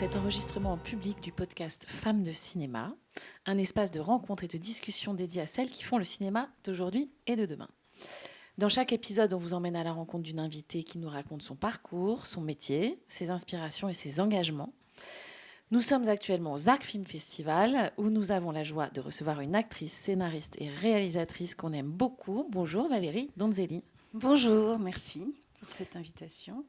cet enregistrement en public du podcast Femmes de cinéma, un espace de rencontre et de discussion dédié à celles qui font le cinéma d'aujourd'hui et de demain. Dans chaque épisode, on vous emmène à la rencontre d'une invitée qui nous raconte son parcours, son métier, ses inspirations et ses engagements. Nous sommes actuellement au Zark Film Festival où nous avons la joie de recevoir une actrice, scénariste et réalisatrice qu'on aime beaucoup. Bonjour Valérie Donzelli. Bonjour, merci pour cette invitation.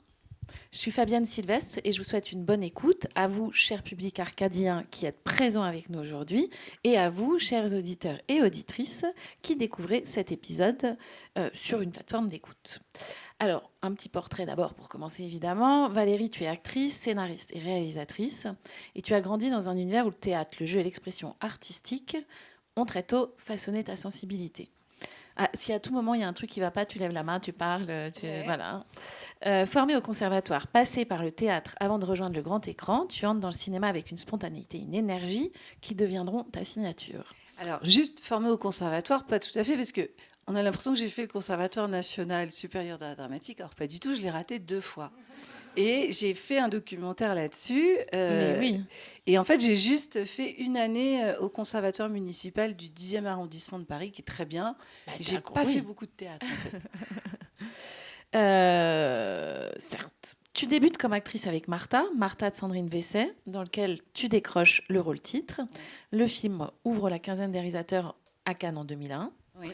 Je suis Fabienne Sylvestre et je vous souhaite une bonne écoute. À vous, cher public arcadien qui êtes présent avec nous aujourd'hui, et à vous, chers auditeurs et auditrices, qui découvrez cet épisode sur une plateforme d'écoute. Alors, un petit portrait d'abord pour commencer évidemment. Valérie, tu es actrice, scénariste et réalisatrice, et tu as grandi dans un univers où le théâtre, le jeu et l'expression artistique ont très tôt façonné ta sensibilité. Ah, si à tout moment il y a un truc qui ne va pas, tu lèves la main, tu parles, voilà. Formée au conservatoire, passée par le théâtre avant de rejoindre le grand écran, tu entres dans le cinéma avec une spontanéité, une énergie qui deviendront ta signature. Alors, juste formée au conservatoire, pas tout à fait, parce qu'on a l'impression que j'ai fait le Conservatoire national supérieur d'art dramatique. Alors, pas du tout, je l'ai raté 2 fois. Et j'ai fait un documentaire là-dessus. Mais oui. Et en fait, j'ai juste fait une année au Conservatoire municipal du 10e arrondissement de Paris, qui est très bien. J'ai pas fait beaucoup de théâtre, en fait. Certes. Tu débutes comme actrice avec Martha de Sandrine Vesset, dans lequel tu décroches le rôle-titre. Le film ouvre la quinzaine des réalisateurs à Cannes en 2001. Oui.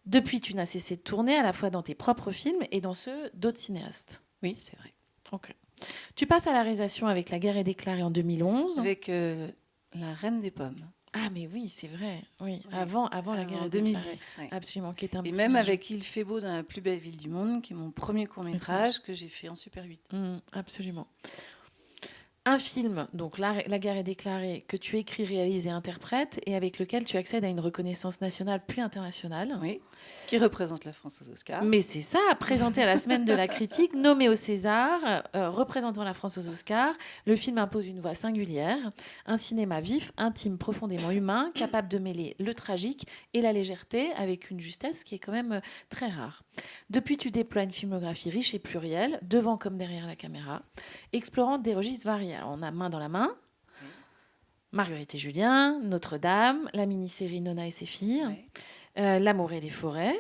Depuis, tu n'as cessé de tourner à la fois dans tes propres films et dans ceux d'autres cinéastes. Oui, c'est vrai. Okay. Tu passes à la réalisation avec La guerre est déclarée en 2011. Avec La Reine des Pommes. Ah mais oui, c'est vrai. Oui. Avant La guerre est 2010. Ouais. Absolument, qui est un et petit même bijou. avec Il fait beau dans la plus belle ville du monde, qui est mon premier court-métrage que j'ai fait en Super 8. Absolument. Un film, donc La guerre est déclarée, que tu écris, réalises et interprètes, et avec lequel tu accèdes à une reconnaissance nationale puis internationale. Oui, qui représente la France aux Oscars. Mais c'est ça, présenté à la Semaine de la critique, nommé au César, représentant la France aux Oscars. Le film impose une voix singulière, un cinéma vif, intime, profondément humain, capable de mêler le tragique et la légèreté avec une justesse qui est quand même très rare. Depuis, tu déploies une filmographie riche et plurielle, devant comme derrière la caméra, explorant des registres variés. Alors, on a Main dans la main, Marguerite et Julien, Notre-Dame, la mini-série Nona et ses filles, L'amour et les forêts,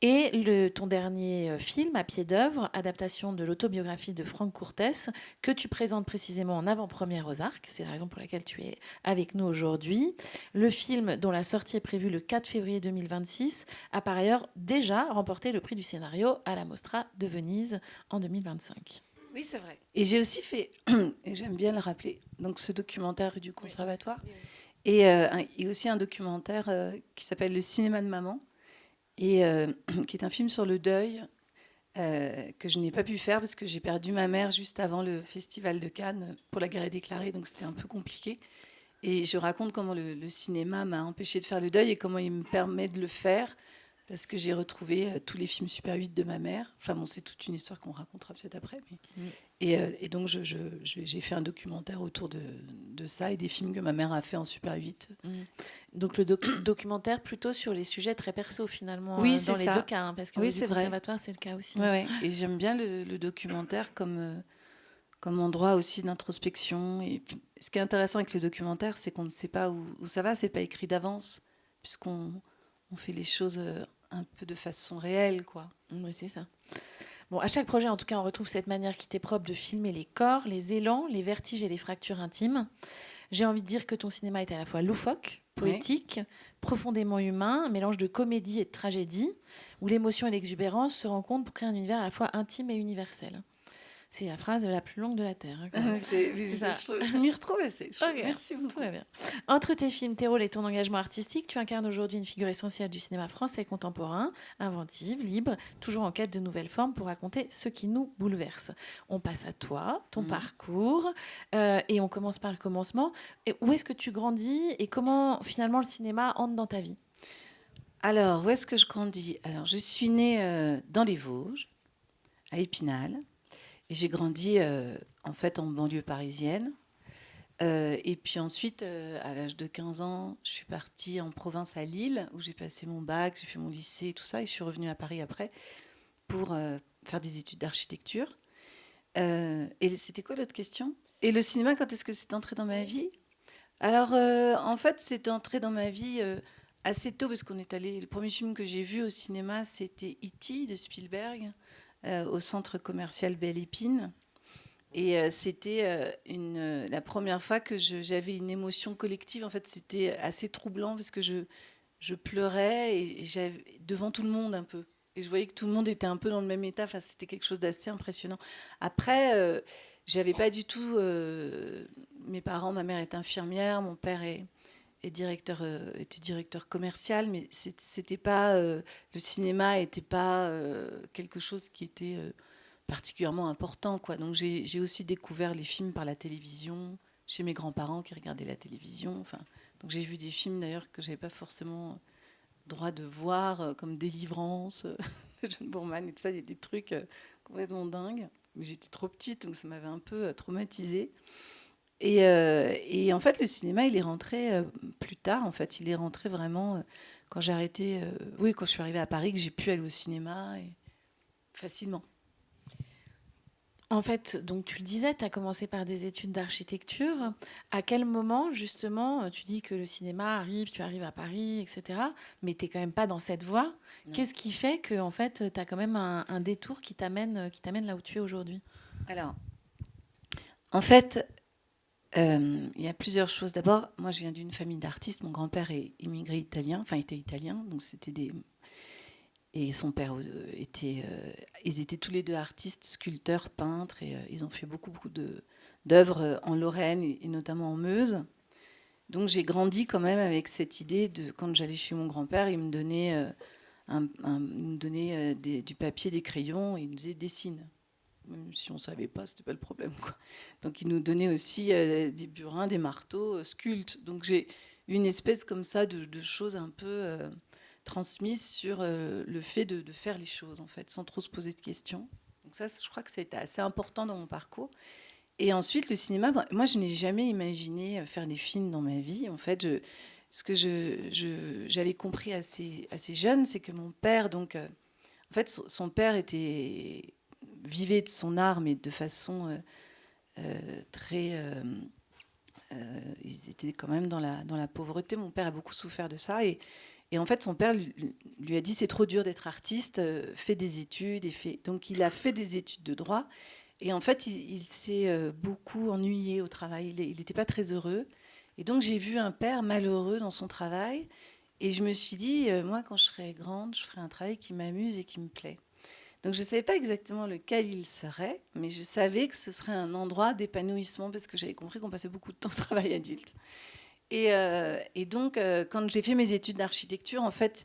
et ton dernier film, À pied d'œuvre, adaptation de l'autobiographie de Franck Courtès, que tu présentes précisément en avant-première aux Arcs. C'est la raison pour laquelle tu es avec nous aujourd'hui. Le film, dont la sortie est prévue le 4 février 2026, a par ailleurs déjà remporté le prix du scénario à la Mostra de Venise en 2025. Oui, c'est vrai. Et j'ai aussi fait, et j'aime bien le rappeler, donc ce documentaire du Conservatoire, et aussi un documentaire qui s'appelle Le cinéma de maman, et qui est un film sur le deuil que je n'ai pas pu faire parce que j'ai perdu ma mère juste avant le festival de Cannes pour La guerre est déclarée, donc c'était un peu compliqué. Et je raconte comment le cinéma m'a empêché de faire le deuil et comment il me permet de le faire, parce que j'ai retrouvé tous les films Super 8 de ma mère. Enfin bon, c'est toute une histoire qu'on racontera peut-être après. Mais... Et donc j'ai fait un documentaire autour de ça et des films que ma mère a fait en Super 8. Donc le documentaire plutôt sur les sujets très perso finalement, oui, dans les deux cas, hein, parce que oui, du conservatoire c'est le cas aussi. Ouais. Et j'aime bien le documentaire comme endroit aussi d'introspection. Et ce qui est intéressant avec le documentaire, c'est qu'on ne sait pas où ça va, c'est pas écrit d'avance, puisqu'on fait les choses un peu de façon réelle, quoi. Oui, c'est ça. Bon, à chaque projet, en tout cas, on retrouve cette manière qui t'est propre de filmer les corps, les élans, les vertiges et les fractures intimes. J'ai envie de dire que ton cinéma est à la fois loufoque, poétique, profondément humain, un mélange de comédie et de tragédie, où l'émotion et l'exubérance se rencontrent pour créer un univers à la fois intime et universel. C'est la phrase la plus longue de la Terre. Hein, je m'y retrouve assez. Okay. Merci beaucoup. Très bien. Entre tes films, tes rôles et ton engagement artistique, tu incarnes aujourd'hui une figure essentielle du cinéma français contemporain, inventive, libre, toujours en quête de nouvelles formes pour raconter ce qui nous bouleverse. On passe à toi, ton parcours, et on commence par le commencement. Et où est-ce que tu grandis et comment finalement le cinéma entre dans ta vie ? Alors, où est-ce que je grandis ? Alors, je suis née dans les Vosges, à Épinal. Et j'ai grandi en fait en banlieue parisienne. Et puis ensuite, à l'âge de 15 ans, je suis partie en province à Lille, où j'ai passé mon bac, j'ai fait mon lycée et tout ça. Et je suis revenue à Paris après pour faire des études d'architecture. Et c'était quoi l'autre question ? Et le cinéma, quand est-ce que c'est entré dans ma vie? Alors, en fait, c'est entré dans ma vie assez tôt, parce qu'on est allé... Le premier film que j'ai vu au cinéma, c'était E.T. de Spielberg, au centre commercial Belle Épine. Et c'était la première fois que j'avais une émotion collective. En fait, c'était assez troublant, parce que je pleurais et devant tout le monde un peu. Et je voyais que tout le monde était un peu dans le même état. Enfin, c'était quelque chose d'assez impressionnant. Après, j'avais pas du tout... mes parents, ma mère est infirmière, mon père était directeur commercial, mais c'était pas... le cinéma n'était pas quelque chose qui était particulièrement important, quoi. Donc j'ai aussi découvert les films par la télévision, chez mes grands-parents qui regardaient la télévision. Enfin, donc j'ai vu des films d'ailleurs que j'avais pas forcément droit de voir, comme Délivrance de John Boorman et tout ça. Il y a des trucs complètement dingues. Mais j'étais trop petite, donc ça m'avait un peu traumatisée. Et en fait, le cinéma, il est rentré plus tard. En fait, il est rentré vraiment quand j'ai arrêté. Oui, quand je suis arrivée à Paris, que j'ai pu aller au cinéma facilement. En fait, donc tu le disais, tu as commencé par des études d'architecture. À quel moment, justement, tu dis que le cinéma arrive, tu arrives à Paris, etc. Mais tu n'es quand même pas dans cette voie. Non. Qu'est-ce qui fait que en fait, tu as quand même un détour qui t'amène là où tu es aujourd'hui? Alors, en fait, il y a plusieurs choses. D'abord, moi, je viens d'une famille d'artistes. Mon grand-père est immigré italien, enfin, était italien, donc c'était des... Et son père était... ils étaient tous les deux artistes, sculpteurs, peintres, et ils ont fait beaucoup d'œuvres en Lorraine, et notamment en Meuse. Donc j'ai grandi quand même avec cette idée de... Quand j'allais chez mon grand-père, il me donnait, du papier, des crayons, et il nous disait « dessine ». Même si on ne savait pas, ce n'était pas le problème, quoi. Donc il nous donnait aussi des burins, des marteaux, sculptes. Donc j'ai une espèce comme ça de choses un peu transmises sur le fait de faire les choses, en fait, sans trop se poser de questions. Donc ça, je crois que c'était assez important dans mon parcours. Et ensuite, le cinéma, moi, je n'ai jamais imaginé faire des films dans ma vie. En fait, ce que j'avais compris assez jeune, c'est que mon père, donc, en fait, son père vivait de son art, mais de façon très... ils étaient quand même dans la pauvreté. Mon père a beaucoup souffert de ça. Et en fait, son père lui a dit, c'est trop dur d'être artiste, fais des études. Donc, il a fait des études de droit. Et en fait, il s'est beaucoup ennuyé au travail. Il n'était pas très heureux. Et donc, j'ai vu un père malheureux dans son travail. Et je me suis dit, moi, quand je serai grande, je ferai un travail qui m'amuse et qui me plaît. Donc, je ne savais pas exactement lequel il serait, mais je savais que ce serait un endroit d'épanouissement, parce que j'avais compris qu'on passait beaucoup de temps au travail adulte. Et donc, quand j'ai fait mes études d'architecture, en fait,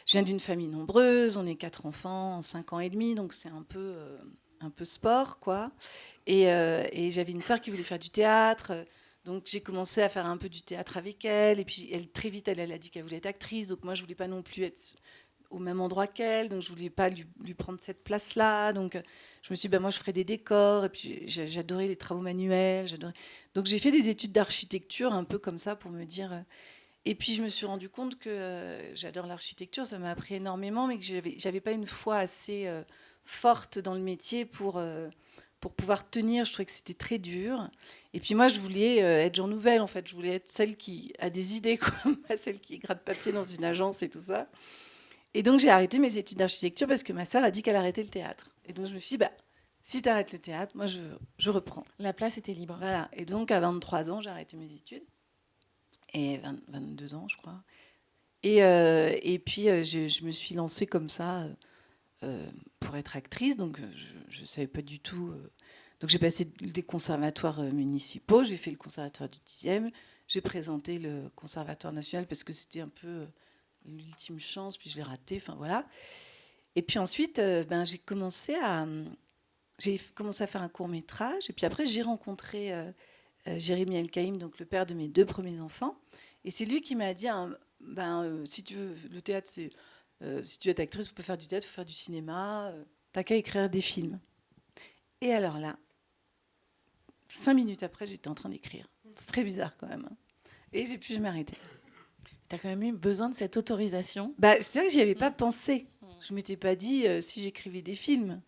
je viens d'une famille nombreuse, on est 4 enfants en 5 ans et demi, donc c'est un peu sport, quoi. Et j'avais une sœur qui voulait faire du théâtre, donc j'ai commencé à faire un peu du théâtre avec elle, et puis très vite, elle a dit qu'elle voulait être actrice, donc moi, je voulais pas non plus être au même endroit qu'elle, donc je voulais pas lui prendre cette place-là, donc je me suis dit, moi, je ferais des décors, et puis j'adorais les travaux manuels, donc j'ai fait des études d'architecture un peu comme ça pour me dire... Et puis je me suis rendu compte que j'adore l'architecture, ça m'a appris énormément, mais que j'avais pas une foi assez forte dans le métier pour pouvoir tenir. Je trouvais que c'était très dur. Et puis moi, je voulais être Jean Nouvel, en fait. Je voulais être celle qui a des idées, quoi, pas celle qui gratte papier dans une agence et tout ça. Et donc j'ai arrêté mes études d'architecture parce que ma sœur a dit qu'elle arrêtait le théâtre. Et donc je me suis dit, si tu arrêtes le théâtre, moi je reprends. La place était libre. Voilà. Et donc à 23 ans, j'ai arrêté mes études. Et 22 ans, je crois. Et puis, je me suis lancée comme ça pour être actrice. Donc, je ne savais pas du tout. Donc, j'ai passé des conservatoires municipaux. J'ai fait le conservatoire du 10e. J'ai présenté le conservatoire national parce que c'était un peu l'ultime chance. Puis, je l'ai raté. Enfin, voilà. Et puis ensuite, j'ai commencé à faire un court-métrage. Et puis après, j'ai rencontré Jérémy Elkaïm, donc le père de mes 2 premiers enfants. Et c'est lui qui m'a dit, si tu veux, le théâtre, si tu veux être actrice, tu peux faire du théâtre, tu peux faire du cinéma, t'as qu'à écrire des films. Et alors là, 5 minutes après, j'étais en train d'écrire. C'est très bizarre quand même. Et j'ai pu m'arrêter. Tu as quand même eu besoin de cette autorisation. C'est vrai que j'y avais pas pensé. Je m'étais pas dit si j'écrivais des films.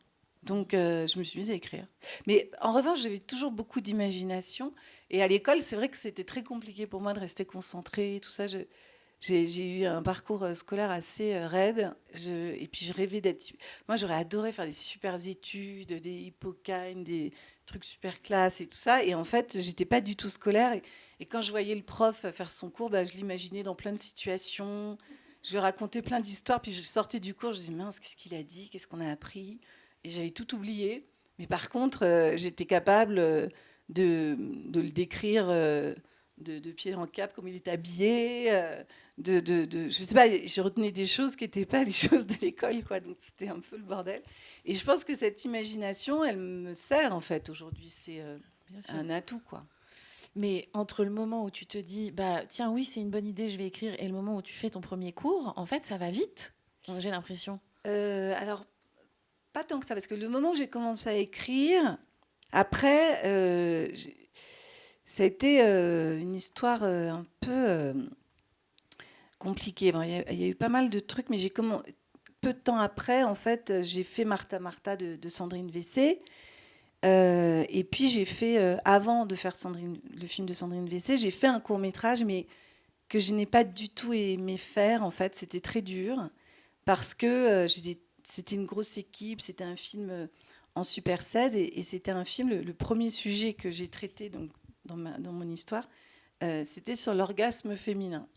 Donc, je me suis mise à écrire. Mais en revanche, j'avais toujours beaucoup d'imagination. Et à l'école, c'est vrai que c'était très compliqué pour moi de rester concentrée, tout ça. J'ai eu un parcours scolaire assez raide. Et puis, je rêvais d'être... Moi, j'aurais adoré faire des super études, des hippocamps, des trucs super classe et tout ça. Et en fait, j'étais pas du tout scolaire. Et quand je voyais le prof faire son cours, bah, je l'imaginais dans plein de situations. Je lui racontais plein d'histoires. Puis, je sortais du cours, je disais, mince, qu'est-ce qu'il a dit? Qu'est-ce qu'on a appris? Et j'avais tout oublié. Mais par contre, j'étais capable de le décrire de pied en cap, comme il était habillé. Je sais pas, je retenais des choses qui n'étaient pas les choses de l'école, quoi. Donc c'était un peu le bordel. Et je pense que cette imagination, elle me sert en fait aujourd'hui. C'est un atout, quoi. Mais entre le moment où tu te dis, bah tiens, oui, c'est une bonne idée, je vais écrire, et le moment où tu fais ton premier cours, en fait, ça va vite. J'ai l'impression. Alors, pas tant que ça, parce que le moment où j'ai commencé à écrire, après, ça a été une histoire un peu compliquée. Bon, il y a eu pas mal de trucs, mais peu de temps après, en fait, j'ai fait Martha Martha de Sandrine Vessé. Et puis j'ai fait, avant de faire le film de Sandrine Vessé, j'ai fait un court-métrage, mais que je n'ai pas du tout aimé faire. En fait, c'était très dur, parce que c'était une grosse équipe, c'était un film en Super 16, et c'était un film, le premier sujet que j'ai traité donc, dans mon histoire, c'était sur l'orgasme féminin.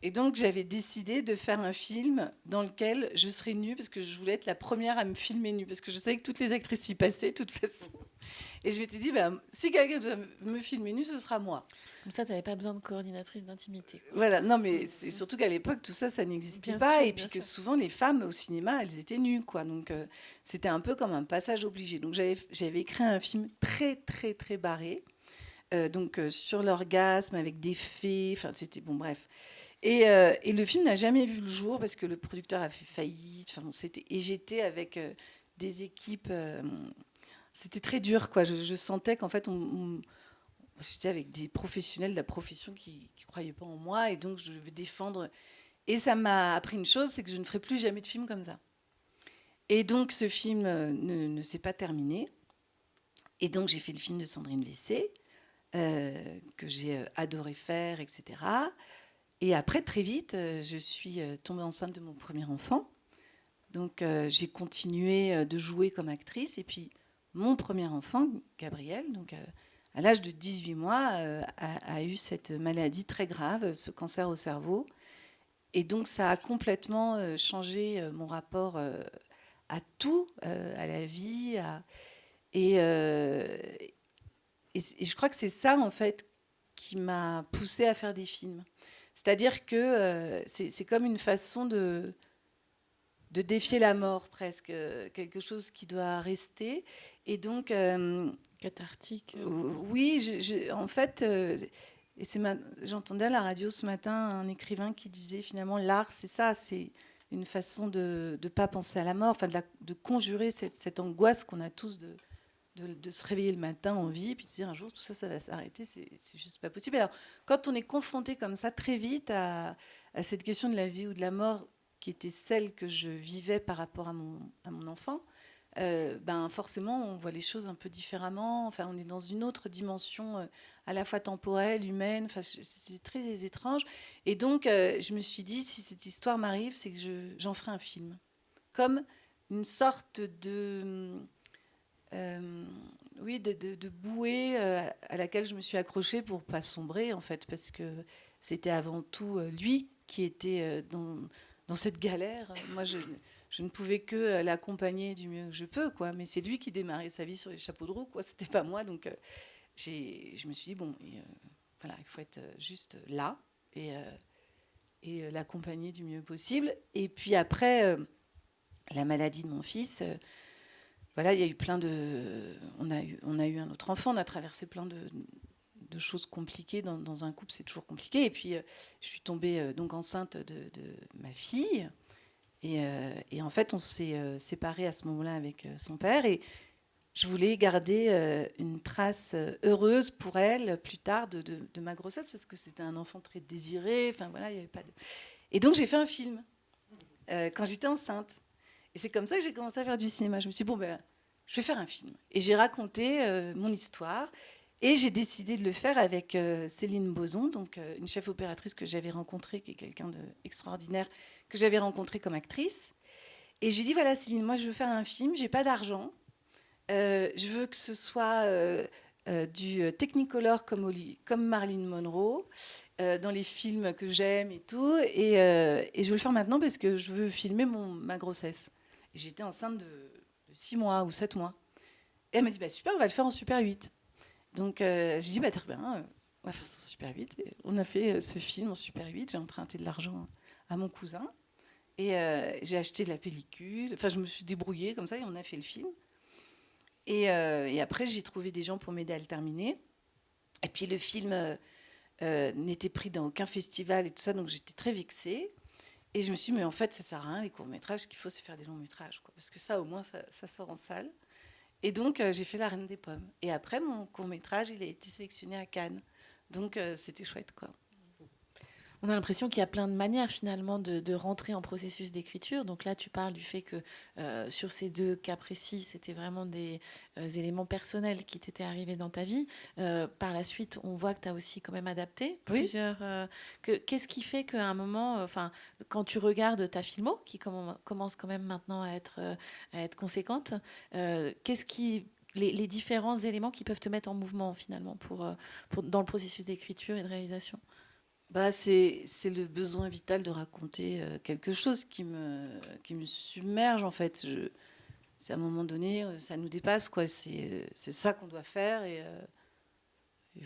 Et donc, j'avais décidé de faire un film dans lequel je serais nue, parce que je voulais être la première à me filmer nue, parce que je savais que toutes les actrices y passaient, de toute façon. Et je m'étais dit, bah, si quelqu'un doit me filmer nue, ce sera moi. Comme ça, tu n'avais pas besoin de coordinatrice d'intimité. Voilà, non, mais c'est surtout qu'à l'époque, tout ça, ça n'existait pas. Et puis que souvent, les femmes au cinéma, elles étaient nues, quoi. Donc, c'était un peu comme un passage obligé. Donc, j'avais écrit un film très, très, très barré. Sur l'orgasme, avec des fées. Enfin, c'était... Bon, bref. Et le film n'a jamais vu le jour parce que le producteur a fait faillite. Enfin, et j'étais avec des équipes. C'était très dur, quoi. Je sentais qu'en fait, j'étais avec des professionnels de la profession qui ne croyaient pas en moi. Et donc, je devais défendre. Et ça m'a appris une chose, c'est que je ne ferai plus jamais de film comme ça. Et donc, ce film ne s'est pas terminé. Et donc, j'ai fait le film de Sandrine Vessé, que j'ai adoré faire, etc. Et après, très vite, je suis tombée enceinte de mon premier enfant. Donc, j'ai continué de jouer comme actrice. Et puis, mon premier enfant, Gabriel, donc, à l'âge de 18 mois, a eu cette maladie très grave, ce cancer au cerveau. Et donc, ça a complètement changé mon rapport à tout, à la vie. Et je crois que c'est ça, en fait, qui m'a poussée à faire des films. C'est-à-dire que c'est comme une façon de défier la mort, presque. Quelque chose qui doit rester. Et donc... cathartique. Oui, en fait... j'entendais à la radio ce matin un écrivain qui disait finalement l'art, c'est ça, c'est une façon de ne pas penser à la mort, enfin de conjurer cette angoisse qu'on a tous de se réveiller le matin en vie et puis de se dire un jour tout ça, ça va s'arrêter, c'est juste pas possible. Alors quand on est confronté comme ça très vite à cette question de la vie ou de la mort qui était celle que je vivais par rapport à mon enfant, ben forcément on voit les choses un peu différemment. Enfin, on est dans une autre dimension à la fois temporelle, humaine. Enfin, c'est très étrange. Et donc je me suis dit, si cette histoire m'arrive, c'est que j'en ferai un film, comme une sorte de de bouée à laquelle je me suis accrochée pour pas sombrer, en fait, parce que c'était avant tout lui qui était dans cette galère. Moi, je ne pouvais que l'accompagner du mieux que je peux, quoi. Mais c'est lui qui démarrait sa vie sur les chapeaux de roue, quoi. C'était pas moi. Donc, je me suis dit, bon, voilà, il faut être juste là et l'accompagner du mieux possible. Et puis après, la maladie de mon fils... voilà, il y a eu on a eu un autre enfant, on a traversé plein de choses compliquées dans un couple, c'est toujours compliqué. Et puis, je suis tombée donc enceinte de ma fille. Et en fait, on s'est séparés à ce moment-là avec son père. Et je voulais garder une trace heureuse pour elle plus tard de ma grossesse, parce que c'était un enfant très désiré. Enfin, voilà, il y avait pas de... Et donc, j'ai fait un film quand j'étais enceinte. Et c'est comme ça que j'ai commencé à faire du cinéma. Je me suis dit, bon, ben, je vais faire un film. Et j'ai raconté mon histoire. Et j'ai décidé de le faire avec Céline Boson, donc une chef opératrice que j'avais rencontrée, qui est quelqu'un d'extraordinaire, que j'avais rencontrée comme actrice. Et je lui ai dit, voilà Céline, moi je veux faire un film, j'ai pas d'argent. Je veux que ce soit du Technicolor comme Marilyn Monroe, dans les films que j'aime et tout. Et je veux le faire maintenant parce que je veux filmer ma grossesse. Et j'étais enceinte de 6 mois ou 7 mois. Et elle m'a dit, bah, super, on va le faire en Super 8. Donc j'ai dit, bah, très bien, on va faire ça en Super 8. Et on a fait ce film en Super 8. J'ai emprunté de l'argent à mon cousin. Et j'ai acheté de la pellicule. Enfin, je me suis débrouillée comme ça et on a fait le film. Et après, j'ai trouvé des gens pour m'aider à le terminer. Et puis, le film n'était pris dans aucun festival et tout ça, donc j'étais très vexée. Et je me suis dit, mais en fait, ça sert à rien, les courts-métrages, ce qu'il faut, c'est faire des longs-métrages, quoi, parce que ça, au moins, ça sort en salle. Et donc, j'ai fait La Reine des Pommes. Et après, mon court-métrage, il a été sélectionné à Cannes. Donc, c'était chouette, quoi. On a l'impression qu'il y a plein de manières finalement de rentrer en processus d'écriture. Donc là, tu parles du fait que sur ces 2 cas précis, c'était vraiment des éléments personnels qui t'étaient arrivés dans ta vie. Par la suite, on voit que tu as aussi quand même adapté plusieurs... Qu'est-ce qui fait qu'à un moment, quand tu regardes ta filmo, qui commence quand même maintenant à être conséquente, qu'est-ce qui... Les différents éléments qui peuvent te mettre en mouvement finalement dans le processus d'écriture et de réalisation? Bah, c'est le besoin vital de raconter quelque chose qui me submerge, en fait. C'est à un moment donné, ça nous dépasse, quoi. C'est ça qu'on doit faire. Et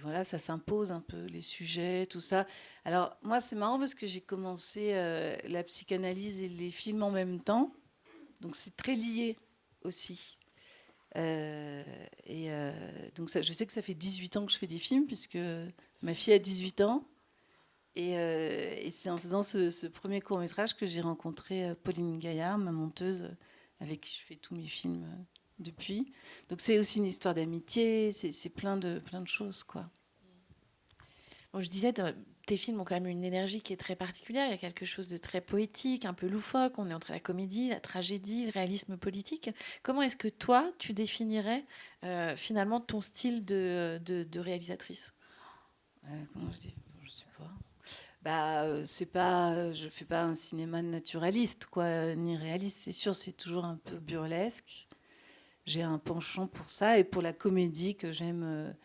voilà, ça s'impose un peu, les sujets, tout ça. Alors, moi, c'est marrant parce que j'ai commencé la psychanalyse et les films en même temps. Donc, c'est très lié aussi. Donc, je sais que ça fait 18 ans que je fais des films, puisque ma fille a 18 ans. Et c'est en faisant ce premier court-métrage que j'ai rencontré Pauline Gaillard, ma monteuse, avec qui je fais tous mes films depuis. Donc c'est aussi une histoire d'amitié, c'est plein de choses, quoi. Bon, je disais, tes films ont quand même une énergie qui est très particulière. Il y a quelque chose de très poétique, un peu loufoque. On est entre la comédie, la tragédie, le réalisme politique. Comment est-ce que toi, tu définirais finalement ton style de réalisatrice? Comment je dis? Je sais pas. Bah, je fais pas un cinéma naturaliste, quoi, ni réaliste. C'est sûr, c'est toujours un peu burlesque. J'ai un penchant pour ça et pour la comédie que j'aime.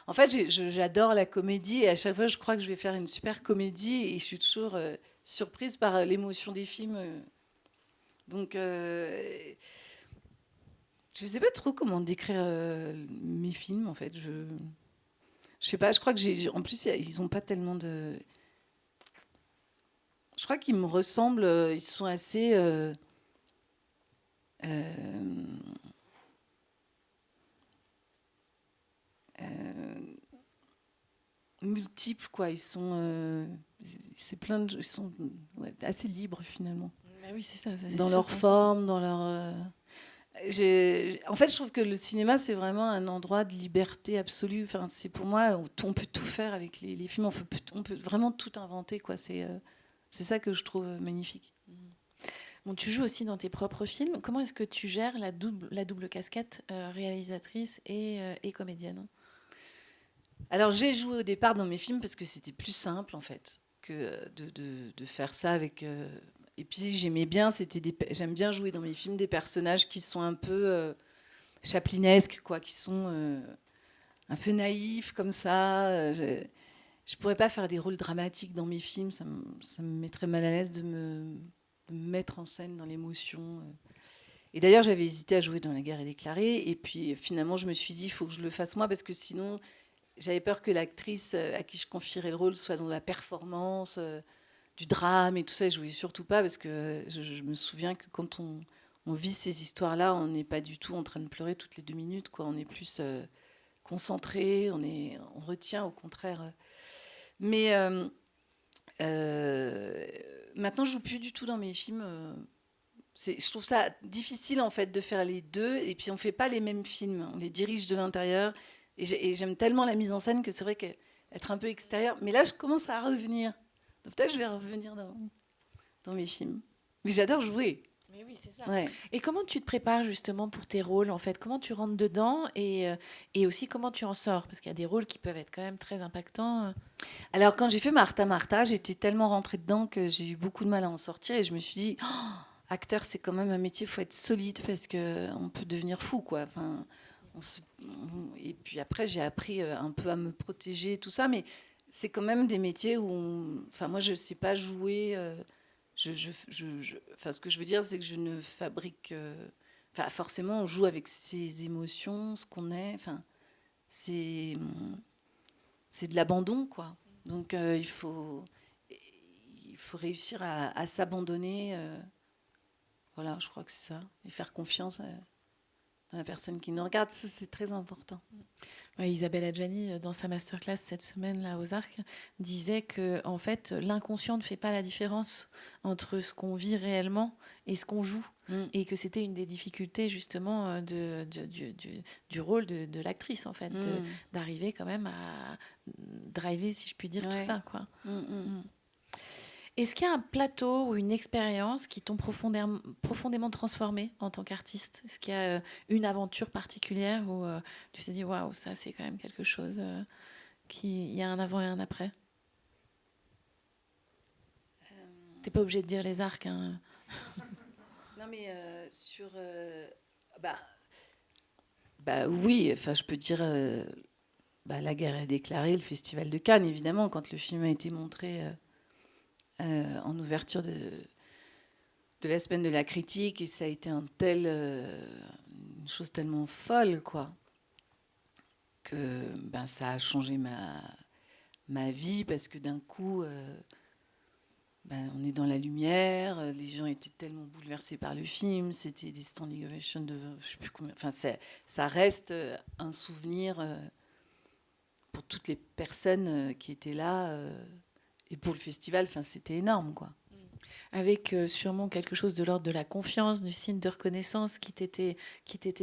En fait, j'adore la comédie et à chaque fois, je crois que je vais faire une super comédie et je suis toujours surprise par l'émotion des films. Donc, je ne sais pas trop comment décrire mes films, en fait. Je sais pas, je crois que en plus, ils n'ont pas tellement de... Je crois qu'ils me ressemblent, ils sont assez... multiples, quoi. Ils sont... ils sont assez libres, finalement. Bah oui, c'est ça. Dans leur forme, dans leur... En fait, je trouve que le cinéma, c'est vraiment un endroit de liberté absolue. Enfin, c'est pour moi, on peut tout faire avec les films. On peut vraiment tout inventer, quoi. C'est ça que je trouve magnifique. Bon, tu joues aussi dans tes propres films. Comment est-ce que tu gères la double casquette réalisatrice et comédienne? Alors, j'ai joué au départ dans mes films parce que c'était plus simple, en fait, que de faire ça avec... Et puis, j'aimais bien, j'aime bien jouer dans mes films des personnages qui sont un peu chaplinesques, quoi, qui sont un peu naïfs, comme ça. Je pourrais pas faire des rôles dramatiques dans mes films, ça me mettrait mal à l'aise de me mettre en scène dans l'émotion. Et d'ailleurs, j'avais hésité à jouer dans La guerre est déclarée, et puis finalement, je me suis dit, il faut que je le fasse moi, parce que sinon, j'avais peur que l'actrice à qui je confierais le rôle soit dans la performance, du drame et tout ça, et je voulais surtout pas, parce que je me souviens que quand on vit ces histoires-là, on n'est pas du tout en train de pleurer toutes les 2 minutes, quoi. On est plus concentré, on retient au contraire. Mais maintenant, je joue plus du tout dans mes films. Je trouve ça difficile, en fait, de faire les deux. Et puis, on fait pas les mêmes films. On les dirige de l'intérieur. Et j'aime tellement la mise en scène que c'est vrai qu'être un peu extérieur. Mais là, je commence à revenir. Donc peut-être je vais revenir dans mes films. Mais j'adore jouer. Mais oui, c'est ça. Ouais. Et comment tu te prépares justement pour tes rôles en fait? Comment tu rentres dedans et aussi comment tu en sors? Parce qu'il y a des rôles qui peuvent être quand même très impactants. Alors, quand j'ai fait Martha Martha, j'étais tellement rentrée dedans que j'ai eu beaucoup de mal à en sortir et je me suis dit, oh, acteur, c'est quand même un métier, il faut être solide parce qu'on peut devenir fou, quoi. Enfin, et puis après, j'ai appris un peu à me protéger, tout ça, mais c'est quand même des métiers où, enfin, moi, je ne sais pas jouer. Enfin, ce que je veux dire, c'est que je ne fabrique. Enfin, forcément, on joue avec ses émotions, ce qu'on est. Enfin, c'est c'est de l'abandon, quoi. Donc il faut réussir à s'abandonner. Voilà, je crois que c'est ça. Et faire confiance dans la personne qui nous regarde, ça c'est très important. Ouais, Isabelle Adjani, dans sa masterclass cette semaine là aux Arcs, disait que en fait l'inconscient ne fait pas la différence entre ce qu'on vit réellement et ce qu'on joue, Mm. et que c'était une des difficultés justement du rôle de l'actrice en fait, d'arriver quand même à driver, si je puis dire, tout Ouais. ça, quoi. Mm. Est-ce qu'il y a un plateau ou une expérience qui t'ont profondément transformé en tant qu'artiste? Est-ce qu'il y a une aventure particulière où tu t'es dit waouh, ça c'est quand même quelque chose il y a un avant et un après? T'es pas obligé de dire les arcs, hein. Non, mais bah, bah oui, enfin je peux dire la guerre est déclarée, le Festival de Cannes, évidemment, quand le film a été montré en ouverture de la semaine de la critique, et ça a été une chose tellement folle, quoi, que ça a changé ma vie, parce que d'un coup, on est dans la lumière, les gens étaient tellement bouleversés par le film, c'était des standing ovations de je sais plus combien, enfin ça reste un souvenir pour toutes les personnes qui étaient là, et pour le festival, enfin c'était énorme, quoi. Avec sûrement quelque chose de l'ordre de la confiance, du signe de reconnaissance qui t'était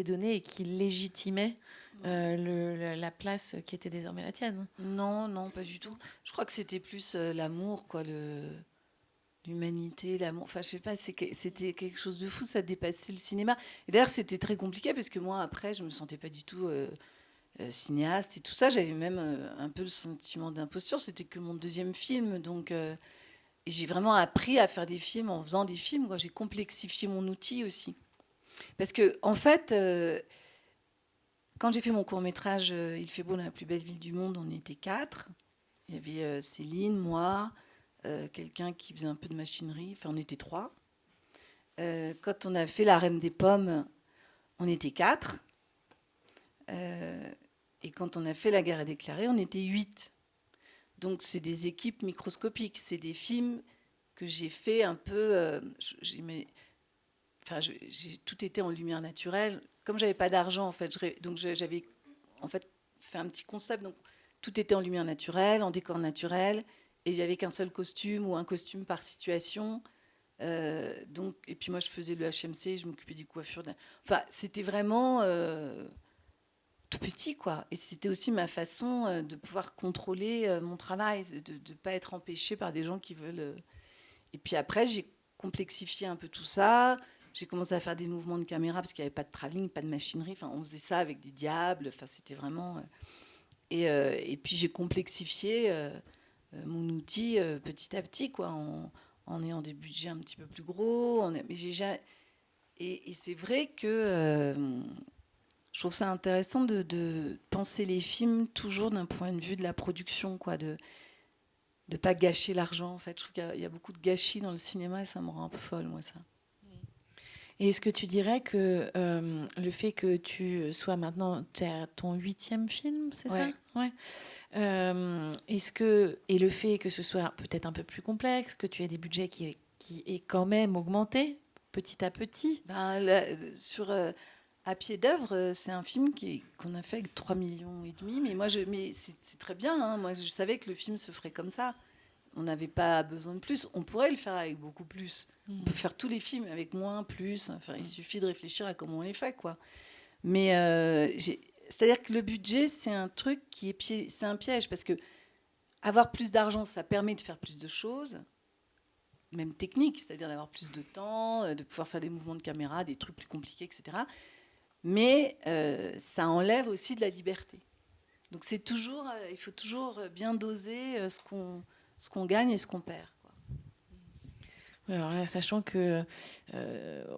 donné et qui légitimait la place qui était désormais la tienne. Non, non, pas du tout. Je crois que c'était plus l'amour, quoi, l'humanité, l'amour. Enfin, je sais pas, c'était quelque chose de fou, ça dépassait le cinéma. Et d'ailleurs, c'était très compliqué parce que moi, après, je me sentais pas du tout cinéaste et tout ça. J'avais même un peu le sentiment d'imposture. C'était que mon deuxième film, donc et j'ai vraiment appris à faire des films en faisant des films, quoi. J'ai complexifié mon outil aussi, parce que en fait. Quand j'ai fait mon court-métrage Il fait beau dans la plus belle ville du monde, on était 4. Il y avait Céline, moi, quelqu'un qui faisait un peu de machinerie. Enfin, on était 3. Quand on a fait La Reine des Pommes, on était 4. Et quand on a fait La guerre est déclarée, on était 8. Donc, c'est des équipes microscopiques. C'est des films que j'ai fait un peu... j'ai tout été en lumière naturelle. Comme j'avais pas d'argent, en fait, donc j'avais en fait fait un petit concept. Donc tout était en lumière naturelle, en décor naturel, et il y avait qu'un seul costume ou un costume par situation. Donc, et puis moi, je faisais le HMC, je m'occupais des coiffures. Enfin, c'était vraiment tout petit, quoi. Et c'était aussi ma façon de pouvoir contrôler mon travail, de ne pas être empêchée par des gens qui veulent. Et puis après, j'ai complexifié un peu tout ça. J'ai commencé à faire des mouvements de caméra parce qu'il n'y avait pas de travelling, pas de machinerie. Enfin, on faisait ça avec des diables. Enfin, c'était vraiment. Et puis j'ai complexifié mon outil petit à petit, quoi, en ayant des budgets un petit peu plus gros. Et c'est vrai que je trouve ça intéressant de penser les films toujours d'un point de vue de la production, quoi, de ne pas gâcher l'argent. En fait, je trouve qu'il y a beaucoup de gâchis dans le cinéma et ça me rend un peu folle, moi, ça. Et est-ce que tu dirais que le fait que tu sois maintenant ton 8e film, c'est Ouais. ça? Ouais. Et le fait que ce soit peut-être un peu plus complexe, que tu aies des budgets qui est quand même augmenté petit à petit? Sur À pied d'œuvre, c'est un film qu'on a fait avec 3,5 millions. Mais c'est très bien, hein. Moi, je savais que le film se ferait comme ça. On n'avait pas besoin de plus. On pourrait le faire avec beaucoup plus. On peut faire tous les films avec moins, plus. Enfin, il suffit de réfléchir à comment on les fait, quoi. Mais c'est-à-dire que le budget, c'est un truc c'est un piège, parce que avoir plus d'argent, ça permet de faire plus de choses. même technique, c'est-à-dire d'avoir plus de temps, de pouvoir faire des mouvements de caméra, des trucs plus compliqués, etc. Mais ça enlève aussi de la liberté. Donc c'est toujours, il faut toujours bien doser ce qu'on gagne et ce qu'on perd. Ouais, alors là, sachant que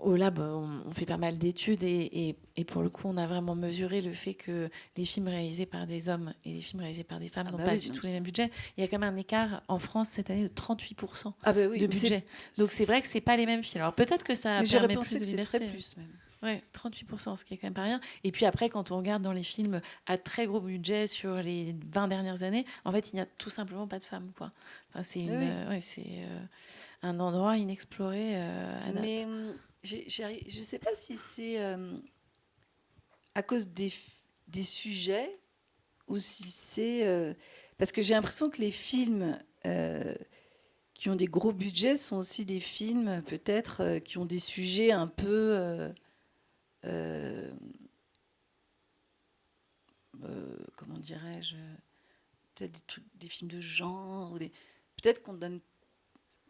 au lab, on fait pas mal d'études et pour le coup, on a vraiment mesuré le fait que les films réalisés par des hommes et les films réalisés par des femmes n'ont pas du tout les mêmes budgets. Il y a quand même un écart en France cette année de 38% de budget. Donc c'est vrai que c'est pas les mêmes films. Alors peut-être que ça permet plus de liberté. Ce serait plus même. Ouais, 38%, ce qui est quand même pas rien. Et puis après, quand on regarde dans les films à très gros budget sur les 20 dernières années, en fait, il n'y a tout simplement pas de femmes, quoi. Enfin, c'est un endroit inexploré à date. Mais je ne sais pas si c'est à cause des sujets ou si c'est... parce que j'ai l'impression que les films qui ont des gros budgets sont aussi des films peut-être qui ont des sujets un peu... comment dirais-je, peut-être des films de genre, peut-être qu'on donne,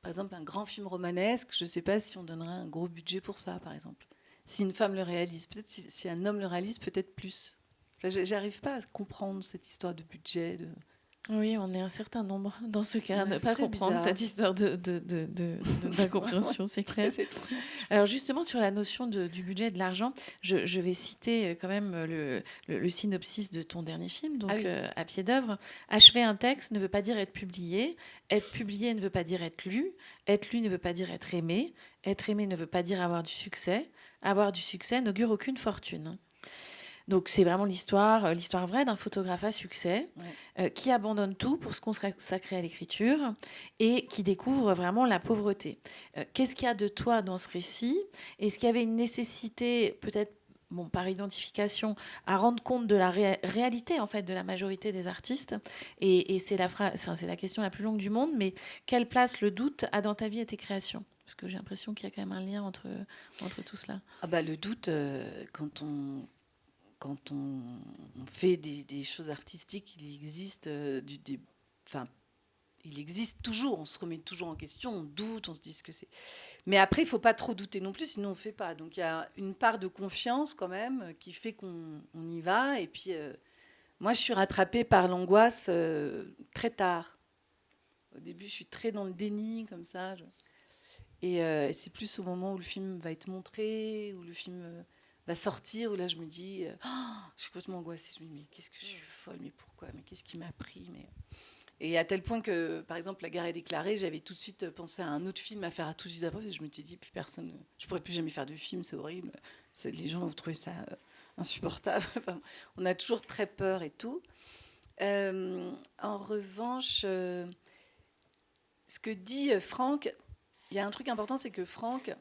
par exemple, un grand film romanesque, je ne sais pas si on donnerait un gros budget pour ça, par exemple. Si une femme le réalise, peut-être si un homme le réalise, peut-être plus. Enfin, j'arrive pas à comprendre cette histoire de budget. Oui, on est un certain nombre dans ce cas, ne pas comprendre cette histoire de d'incompréhension, c'est clair. Alors justement, sur la notion du budget et de l'argent, je vais citer quand même le synopsis de ton dernier film, donc À pied d'œuvre. Achever un texte ne veut pas dire être publié ne veut pas dire être lu ne veut pas dire être aimé ne veut pas dire avoir du succès n'augure aucune fortune. Donc c'est vraiment l'histoire vraie d'un photographe à succès qui abandonne tout pour se consacrer à l'écriture et qui découvre vraiment la pauvreté. Qu'est-ce qu'il y a de toi dans ce récit ? Est-ce qu'il y avait une nécessité, peut-être par identification, à rendre compte de la réalité en fait de la majorité des artistes ? Et c'est la question la plus longue du monde, mais quelle place le doute a dans ta vie et tes créations ? Parce que j'ai l'impression qu'il y a quand même un lien entre tout cela. Le doute, quand on fait des choses artistiques, il existe il existe toujours, on se remet toujours en question, on doute, on se dit ce que c'est. Mais après, il ne faut pas trop douter non plus, sinon on ne fait pas. Donc il y a une part de confiance quand même qui fait qu'on y va. Et puis, moi, je suis rattrapée par l'angoisse très tard. Au début, je suis très dans le déni, comme ça. Et c'est plus au moment où le film va être montré, où le film... va sortir, où là je me dis, je suis complètement angoissée, je me dis, mais qu'est-ce que je suis folle, mais pourquoi, mais qu'est-ce qui m'a pris Et à tel point que, par exemple, La guerre est déclarée, j'avais tout de suite pensé à un autre film à faire à tout de suite après, parce que je me suis dit, plus personne, je pourrais plus jamais faire de film, c'est horrible, les gens vont trouver ça insupportable, enfin, on a toujours très peur et tout. En revanche, ce que dit Franck, il y a un truc important, c'est que Franck,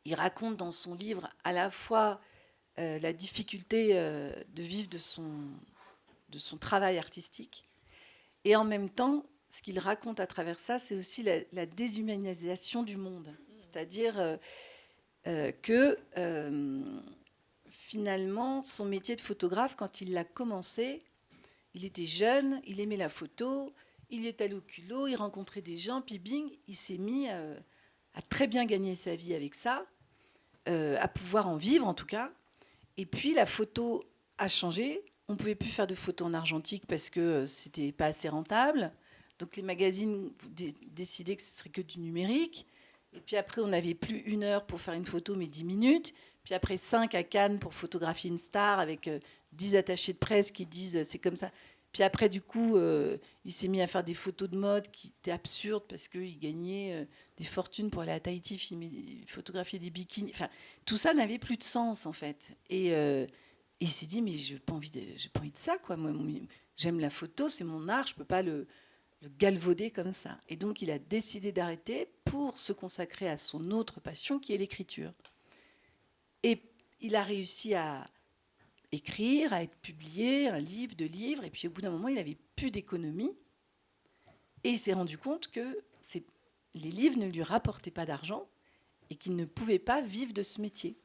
il raconte dans son livre à la fois la difficulté de vivre de son travail artistique, et en même temps, ce qu'il raconte à travers ça, c'est aussi la déshumanisation du monde. C'est-à-dire que finalement, son métier de photographe, quand il l'a commencé, il était jeune, il aimait la photo, il est allé au culot, il rencontrait des gens, puis bing, il s'est mis à très bien gagner sa vie avec ça, à pouvoir en vivre en tout cas. Et puis la photo a changé. On ne pouvait plus faire de photos en argentique parce que c'était pas assez rentable. Donc les magazines décidaient que ce serait que du numérique. Et puis après, on n'avait plus 1 heure pour faire une photo, mais 10 minutes. Puis après, 5 à Cannes pour photographier une star avec 10 attachés de presse qui disent c'est comme ça. Puis après, du coup, il s'est mis à faire des photos de mode qui étaient absurdes parce qu'il gagnait des fortunes pour aller à Tahiti, photographier des bikinis. Enfin, tout ça n'avait plus de sens, en fait. Et il s'est dit, mais je n'ai pas envie de ça, quoi. Moi, j'aime la photo, c'est mon art, je ne peux pas le galvauder comme ça. Et donc, il a décidé d'arrêter pour se consacrer à son autre passion, qui est l'écriture. Et il a réussi à écrire, à être publié, un livre, 2 livres, et puis au bout d'un moment, il n'avait plus d'économie, et il s'est rendu compte que les livres ne lui rapportaient pas d'argent, et qu'il ne pouvait pas vivre de ce métier.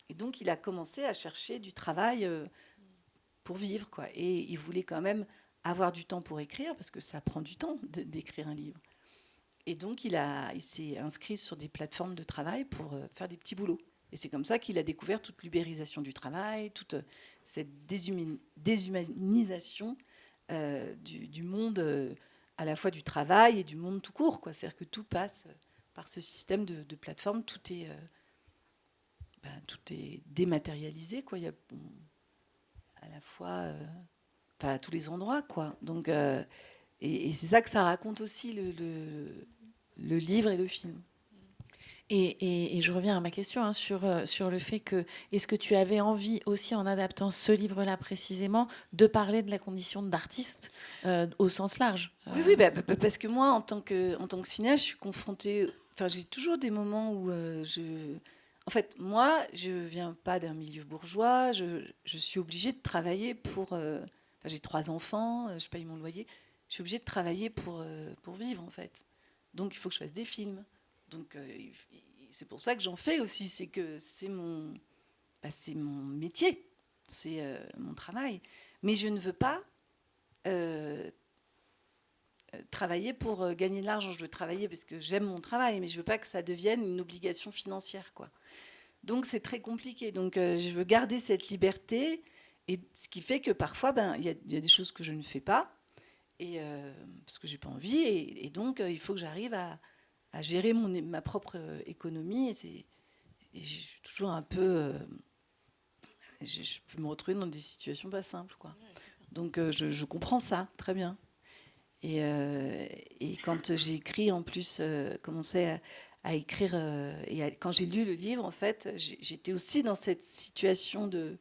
Et donc, il a commencé à chercher du travail pour vivre, quoi. Et il voulait quand même avoir du temps pour écrire, parce que ça prend du temps d'écrire un livre. Et donc, il s'est inscrit sur des plateformes de travail pour faire des petits boulots. Et c'est comme ça qu'il a découvert toute l'ubérisation du travail, toute cette déshumanisation du monde, à la fois du travail et du monde tout court, quoi. C'est-à-dire que tout passe par ce système de plateforme. Tout est dématérialisé, quoi. Il y a à la fois, pas à tous les endroits, quoi. Donc, et c'est ça que ça raconte aussi le livre et le film. Et je reviens à ma question sur le fait que, est-ce que tu avais envie aussi, en adaptant ce livre-là précisément, de parler de la condition d'artiste au sens large? Oui, parce que moi, en tant que cinéaste, je suis confrontée... Enfin, j'ai toujours des moments où En fait, moi, je viens pas d'un milieu bourgeois. Je suis obligée de travailler pour... Enfin, j'ai 3 enfants, je paye mon loyer. Je suis obligée de travailler pour vivre, en fait. Donc, il faut que je fasse des films. Donc, c'est pour ça que j'en fais aussi. C'est que c'est mon métier. C'est mon travail. Mais je ne veux pas travailler pour gagner de l'argent. Je veux travailler parce que j'aime mon travail, mais je veux pas que ça devienne une obligation financière, quoi. Donc c'est très compliqué. Donc je veux garder cette liberté, et ce qui fait que parfois, il y a des choses que je ne fais pas, et parce que j'ai pas envie, et donc il faut que j'arrive à gérer ma propre économie. Et je suis toujours un peu, je peux me retrouver dans des situations pas simples, quoi. Donc je comprends ça très bien. Et quand j'ai écrit, en plus, commencé à écrire, quand j'ai lu le livre, en fait, j'étais aussi dans cette situation de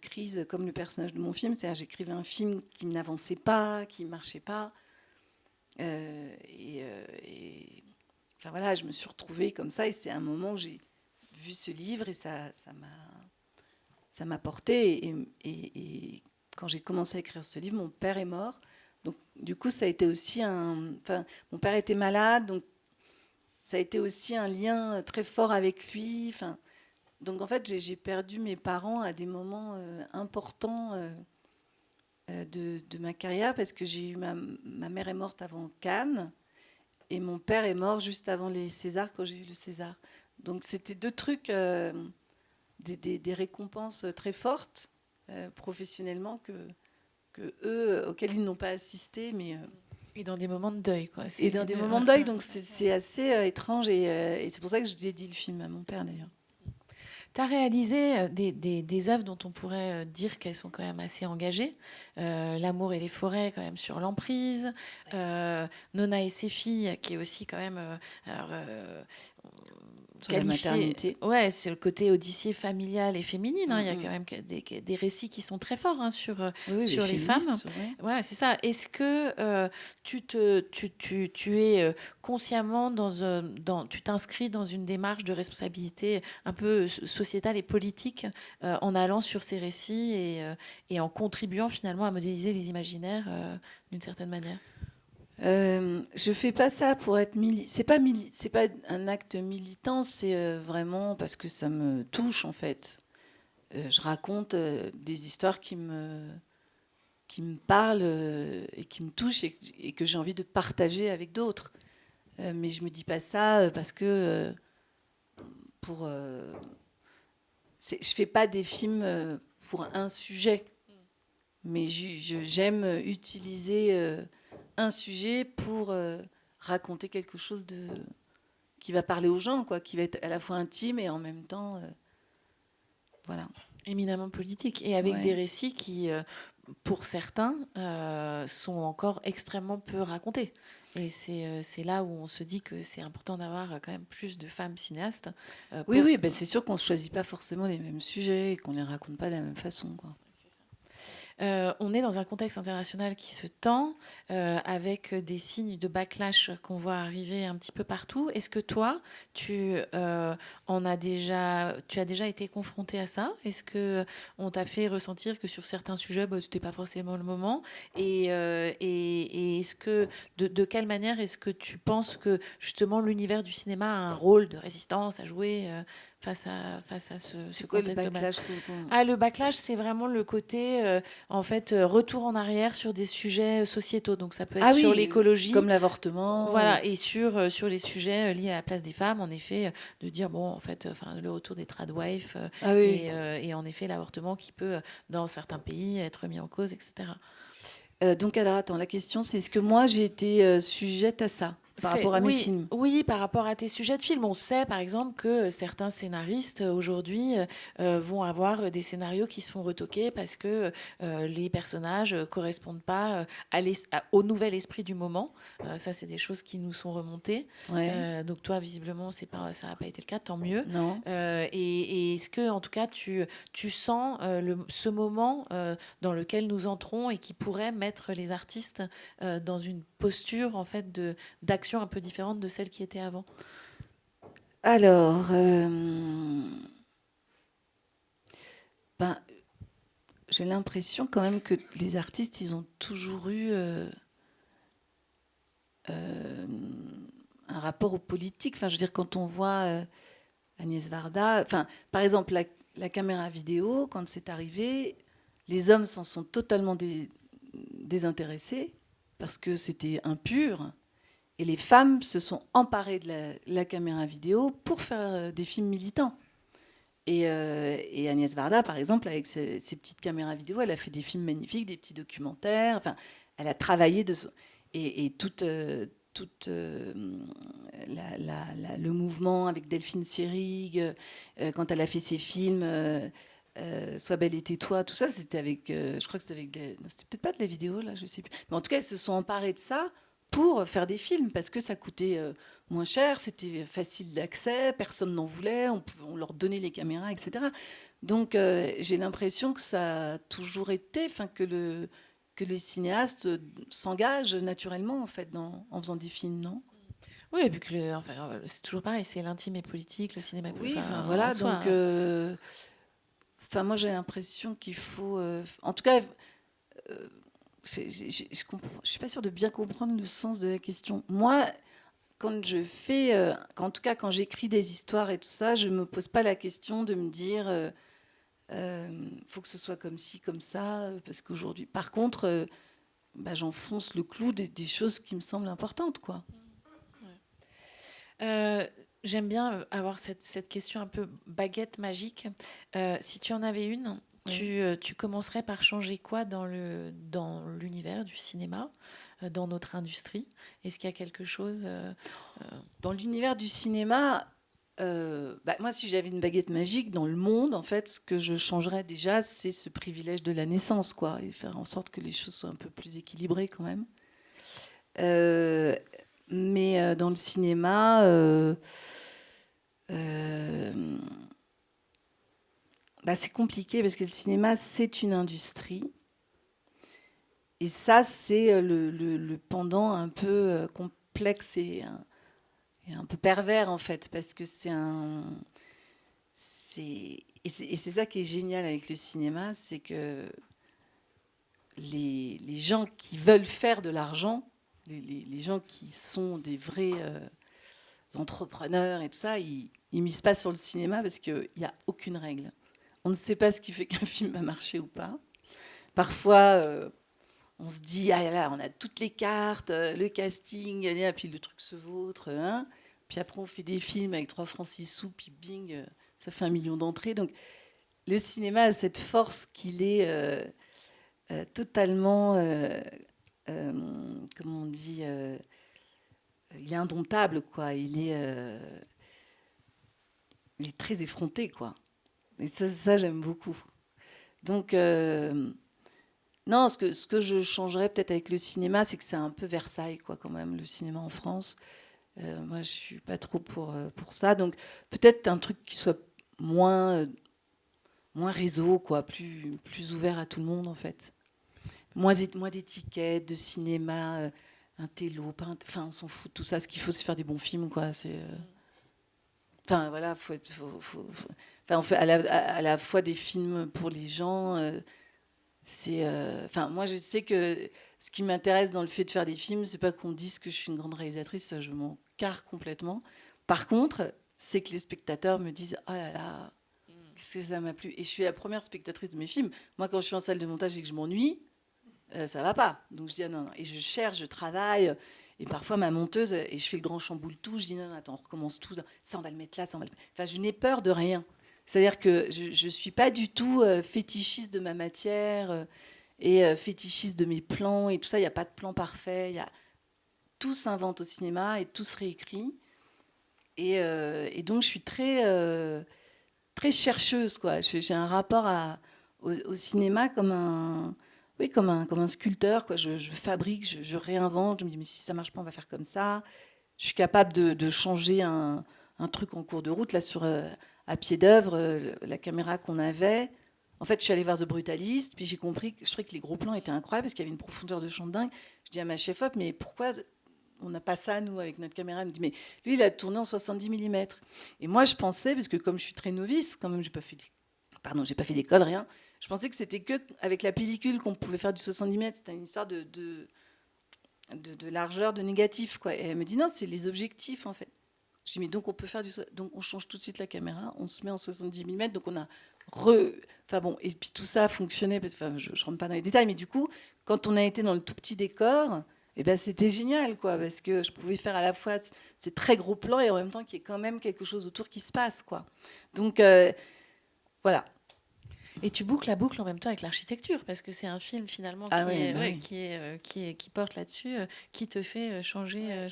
crise, comme le personnage de mon film. C'est-à-dire, j'écrivais un film qui n'avançait pas, qui ne marchait pas. Enfin voilà, je me suis retrouvée comme ça, et c'est un moment où j'ai vu ce livre, et ça m'a porté. Et quand j'ai commencé à écrire ce livre, mon père est mort. Donc, du coup, ça a été aussi Enfin, mon père était malade, donc ça a été aussi un lien très fort avec lui. Enfin, donc, en fait, j'ai perdu mes parents à des moments importants de ma carrière, parce que j'ai eu ma mère est morte avant Cannes, et mon père est mort juste avant les Césars, quand j'ai eu le César. Donc, c'était 2 trucs, des récompenses très fortes professionnellement que eux, auxquels ils n'ont pas assisté, mais Et dans des moments de deuil, quoi. et dans des moments de deuil. Donc c'est assez étrange, et c'est pour ça que je dédie le film à mon père, d'ailleurs. Tu as réalisé des œuvres dont on pourrait dire qu'elles sont quand même assez engagées. L'amour et les forêts, quand même, sur l'emprise. Nona et ses filles, qui est aussi quand même... Sur la maternité. Ouais, c'est le côté odyssée familiale et féminine. Il y a quand même des récits qui sont très forts sur les femmes. Ouais, c'est ça. Est-ce que tu es consciemment tu t'inscris dans une démarche de responsabilité un peu sociétale et politique en allant sur ces récits et en contribuant finalement à modéliser les imaginaires d'une certaine manière? Je fais pas ça pour être c'est pas un acte militant, c'est vraiment parce que ça me touche, en fait. Je raconte des histoires qui me parlent et qui me touchent, et que j'ai envie de partager avec d'autres. Mais je me dis pas ça parce que je fais pas des films pour un sujet, mais j'aime utiliser un sujet pour raconter quelque chose qui va parler aux gens, quoi, qui va être à la fois intime et en même temps, voilà. Éminemment politique, et avec des récits qui, pour certains, sont encore extrêmement peu racontés. Et c'est là où on se dit que c'est important d'avoir quand même plus de femmes cinéastes. Oui, c'est sûr qu'on ne choisit pas forcément les mêmes sujets et qu'on ne les raconte pas de la même façon, quoi. On est dans un contexte international qui se tend, avec des signes de backlash qu'on voit arriver un petit peu partout. Est-ce que toi, tu as déjà été confronté à ça? Est-ce qu'on t'a fait ressentir que sur certains sujets, ce n'était pas forcément le moment? Et est-ce que, de quelle manière est-ce que tu penses que justement l'univers du cinéma a un rôle de résistance à jouer face à ce C'est quoi le contexte? backlash? Le backlash, c'est vraiment le côté en fait, retour en arrière sur des sujets sociétaux. Donc ça peut être sur l'écologie, comme l'avortement. Voilà, et sur les sujets liés à la place des femmes, en effet, de dire, bon, en fait, le retour des tradwives et en effet, l'avortement qui peut, dans certains pays, être mis en cause, etc. Donc, alors, attends, la question, c'est est-ce que moi, j'ai été sujette à ça par rapport à mes films? Oui, par rapport à tes sujets de films. On sait, par exemple, que certains scénaristes, aujourd'hui, vont avoir des scénarios qui se font retoquer parce que les personnages ne correspondent pas au nouvel esprit du moment. Ça, c'est des choses qui nous sont remontées. Ouais. Donc toi, visiblement, ça n'a pas été le cas, tant mieux. Non. Et est-ce que, en tout cas, tu sens ce moment dans lequel nous entrons et qui pourrait mettre les artistes dans une posture, en fait, d'action un peu différente de celle qui était avant? Alors, j'ai l'impression quand même que les artistes, ils ont toujours eu un rapport aux politiques. Enfin, je veux dire, quand on voit Agnès Varda, enfin, par exemple, la caméra vidéo, quand c'est arrivé, les hommes s'en sont totalement désintéressés parce que c'était impur. Et les femmes se sont emparées de la caméra vidéo pour faire des films militants. Et Agnès Varda, par exemple, avec ses petites caméras vidéo, elle a fait des films magnifiques, des petits documentaires. Enfin, elle a travaillé et tout le mouvement avec Delphine Seyrig, quand elle a fait ses films, Sois belle et tais-toi, tout ça, c'était avec, je crois que c'était avec non, c'était peut-être pas de la vidéo là, je sais plus. Mais en tout cas, elles se sont emparées de ça pour faire des films parce que ça coûtait moins cher, c'était facile d'accès, personne n'en voulait, on leur donnait les caméras, etc. Donc j'ai l'impression que ça a toujours été, enfin que les cinéastes s'engagent naturellement en fait en faisant des films, non? Oui, et puis que c'est toujours pareil, c'est l'intime et politique, le cinéma. Oui, enfin voilà, soi, donc. Enfin, moi, j'ai l'impression qu'il faut. En tout cas, je ne suis pas sûre de bien comprendre le sens de la question. Moi, quand je fais. En tout cas, quand j'écris des histoires et tout ça, je ne me pose pas la question de me dire. Faut que ce soit comme ci, comme ça. Parce qu'aujourd'hui. Par contre, j'enfonce le clou des choses qui me semblent importantes, quoi. J'aime bien avoir cette question un peu baguette magique. Si tu en avais une, tu commencerais par changer quoi dans l'univers du cinéma, dans notre industrie? Est-ce qu'il y a quelque chose Dans l'univers du cinéma, moi, si j'avais une baguette magique dans le monde, en fait, ce que je changerais déjà, c'est ce privilège de la naissance, quoi, et faire en sorte que les choses soient un peu plus équilibrées quand même. Mais dans le cinéma, c'est compliqué parce que le cinéma, c'est une industrie. Et ça, c'est le pendant un peu complexe et un peu pervers, en fait, parce que c'est ça qui est génial avec le cinéma, c'est que les gens qui veulent faire de l'argent, les gens qui sont des vrais entrepreneurs et tout ça, ils misent pas sur le cinéma parce qu'il n'y a aucune règle. On ne sait pas ce qui fait qu'un film va marcher ou pas. Parfois, on se dit, ah là, on a toutes les cartes, le casting, et puis le truc se vautre. Hein. Puis après, on fait des films avec 3 francs 6 sous, puis bing, ça fait 1 million d'entrées. Donc, le cinéma a cette force qu'il est totalement, comment on dit, il est indomptable, quoi. Il est très effronté, quoi. Et ça j'aime beaucoup. Donc, non, ce que je changerais peut-être avec le cinéma, c'est que c'est un peu Versailles, quoi, quand même, le cinéma en France. Moi, je suis pas trop pour ça. Donc, peut-être un truc qui soit moins réseau, quoi, plus ouvert à tout le monde, en fait. Moins d'étiquettes, de cinéma, un télo, pas enfin, on s'en fout de tout ça. Ce qu'il faut, c'est faire des bons films, quoi. Enfin, voilà, enfin, on fait à la fois des films pour les gens. Enfin, moi, je sais que ce qui m'intéresse dans le fait de faire des films, c'est pas qu'on dise que je suis une grande réalisatrice, ça, je m'en carre complètement. Par contre, c'est que les spectateurs me disent, oh là là, qu'est-ce que ça m'a plu. Et je suis la première spectatrice de mes films. Moi, quand je suis en salle de montage et que je m'ennuie, ça va pas. Donc je dis non, non. Et je cherche, je travaille. Et parfois, ma monteuse, et je fais le grand chamboule tout, je dis non, non, attends, on recommence tout. Ça, on va le mettre là, ça, on va le... Enfin, je n'ai peur de rien. C'est-à-dire que je ne suis pas du tout fétichiste de ma matière et fétichiste de mes plans et tout ça. Il n'y a pas de plan parfait. Tout s'invente au cinéma et tout se réécrit. Et donc, je suis très chercheuse, quoi. J'ai un rapport au cinéma comme un sculpteur, quoi. Je fabrique, je réinvente. Je me dis, mais si ça marche pas, on va faire comme ça. Je suis capable de changer un truc en cours de route. Là, à pied d'œuvre, la caméra qu'on avait. En fait, je suis allée voir The Brutalist, puis j'ai compris que je trouvais que les gros plans étaient incroyables parce qu'il y avait une profondeur de champ de dingue. Je dis à ma chef-op, mais pourquoi on n'a pas ça, nous, avec notre caméra? Elle me dit, mais lui, il a tourné en 70 mm. Et moi, je pensais, parce que comme je suis très novice, quand même, j'ai pas fait d'école, rien. Je pensais que c'était que avec la pellicule qu'on pouvait faire du 70 mm. C'était une histoire de largeur, de négatif, quoi. Et elle me dit, non, c'est les objectifs, en fait. Je dis, mais donc on peut faire donc on change tout de suite la caméra, on se met en 70 mm, donc on a enfin bon, et puis tout ça a fonctionné, parce que, enfin, je rentre pas dans les détails, mais du coup, quand on a été dans le tout petit décor, eh ben, c'était génial, quoi, parce que je pouvais faire à la fois ces très gros plans et en même temps qu'il y ait quand même quelque chose autour qui se passe, quoi. Donc, voilà. Et tu boucles la boucle en même temps avec l'architecture, parce que c'est un film finalement qui porte là-dessus, qui te fait changer.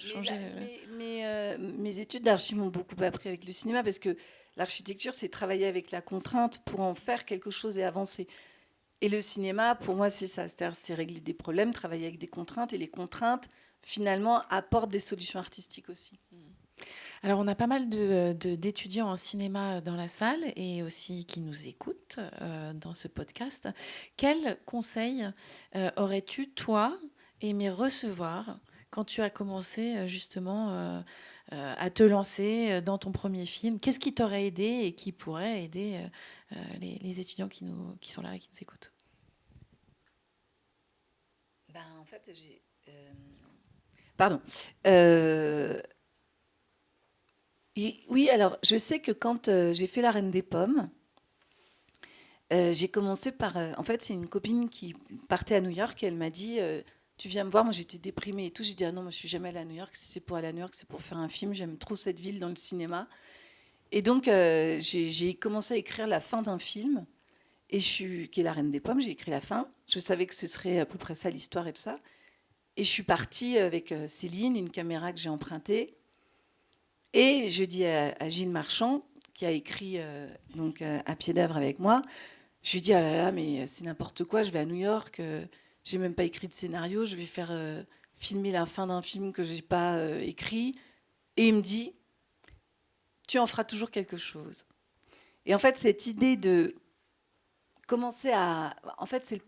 Mes études d'archi m'ont beaucoup appris avec le cinéma, parce que l'architecture, c'est travailler avec la contrainte pour en faire quelque chose et avancer. Et le cinéma, pour moi, c'est ça. C'est-à-dire, c'est régler des problèmes, travailler avec des contraintes, et les contraintes, finalement, apportent des solutions artistiques aussi. Alors, on a pas mal d'étudiants en cinéma dans la salle et aussi qui nous écoutent dans ce podcast. Quel conseil aurais-tu, toi, aimé recevoir quand tu as commencé justement à te lancer dans ton premier film? Qu'est-ce qui t'aurait aidé et qui pourrait aider les étudiants qui sont là et qui nous écoutent? En fait, Pardon. Oui, alors, je sais que quand j'ai fait La Reine des Pommes, j'ai commencé par... en fait, c'est une copine qui partait à New York et elle m'a dit tu viens me voir. Moi, j'étais déprimée et tout. J'ai dit ah non, moi, je suis jamais allée à New York. Si c'est pour aller à New York, c'est pour faire un film. J'aime trop cette ville dans le cinéma. Et donc, j'ai commencé à écrire la fin d'un film qui est La Reine des Pommes. J'ai écrit la fin. Je savais que ce serait à peu près ça l'histoire et tout ça. Et je suis partie avec Céline, une caméra que j'ai empruntée. Et je dis à Gilles Marchand, qui a écrit à pied d'œuvre avec moi, je lui dis ah là là, mais c'est n'importe quoi, je vais à New York, j'ai même pas écrit de scénario, je vais faire filmer la fin d'un film que j'ai pas écrit. Et il me dit tu en feras toujours quelque chose. Et en fait, cette idée de commencer à... En fait, c'est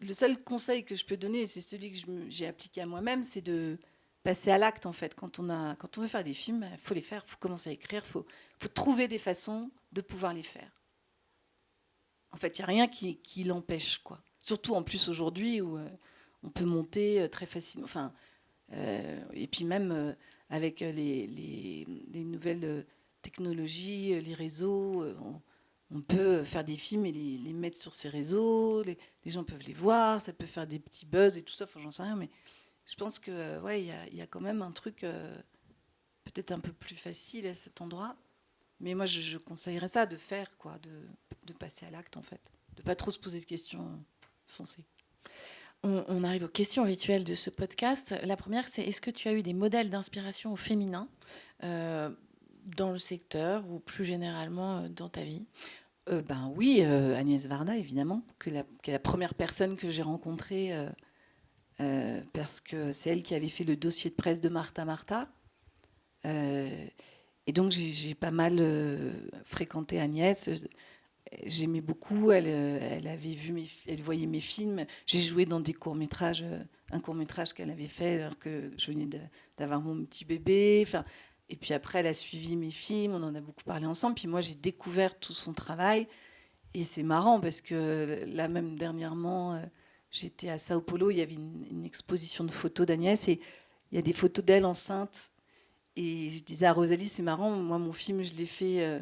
le seul conseil que je peux donner, et c'est celui que j'ai appliqué à moi-même, c'est de passer à l'acte, en fait. Quand on veut faire des films, il faut les faire, il faut commencer à écrire, il faut trouver des façons de pouvoir les faire. En fait, il n'y a rien qui l'empêche, quoi. Surtout en plus aujourd'hui où on peut monter très facilement. Enfin, et puis même avec les nouvelles technologies, les réseaux, on peut faire des films et les mettre sur ces réseaux. Les gens peuvent les voir, ça peut faire des petits buzz et tout ça. Enfin, j'en sais rien, mais je pense que ouais, il y a quand même un truc peut-être un peu plus facile à cet endroit. Mais moi, je conseillerais ça, de faire, quoi, de passer à l'acte, en fait. De pas trop se poser de questions, foncer. On arrive aux questions rituelles de ce podcast. La première, c'est est-ce que tu as eu des modèles d'inspiration au féminin dans le secteur ou plus généralement dans ta vie? Oui, Agnès Varda, évidemment, qui est la première personne que j'ai rencontrée parce que c'est elle qui avait fait le dossier de presse de Martha. Et donc, j'ai pas mal fréquenté Agnès. J'aimais beaucoup. Elle avait elle voyait mes films. J'ai joué dans des courts-métrages, un court-métrage qu'elle avait fait alors que je venais d'avoir mon petit bébé. Enfin, et puis après, elle a suivi mes films. On en a beaucoup parlé ensemble. Puis moi, j'ai découvert tout son travail. Et c'est marrant parce que là, même dernièrement, j'étais à Sao Paulo. Il y avait une exposition de photos d'Agnès et il y a des photos d'elle enceinte. Et je disais à Rosalie, c'est marrant, moi, mon film, je l'ai fait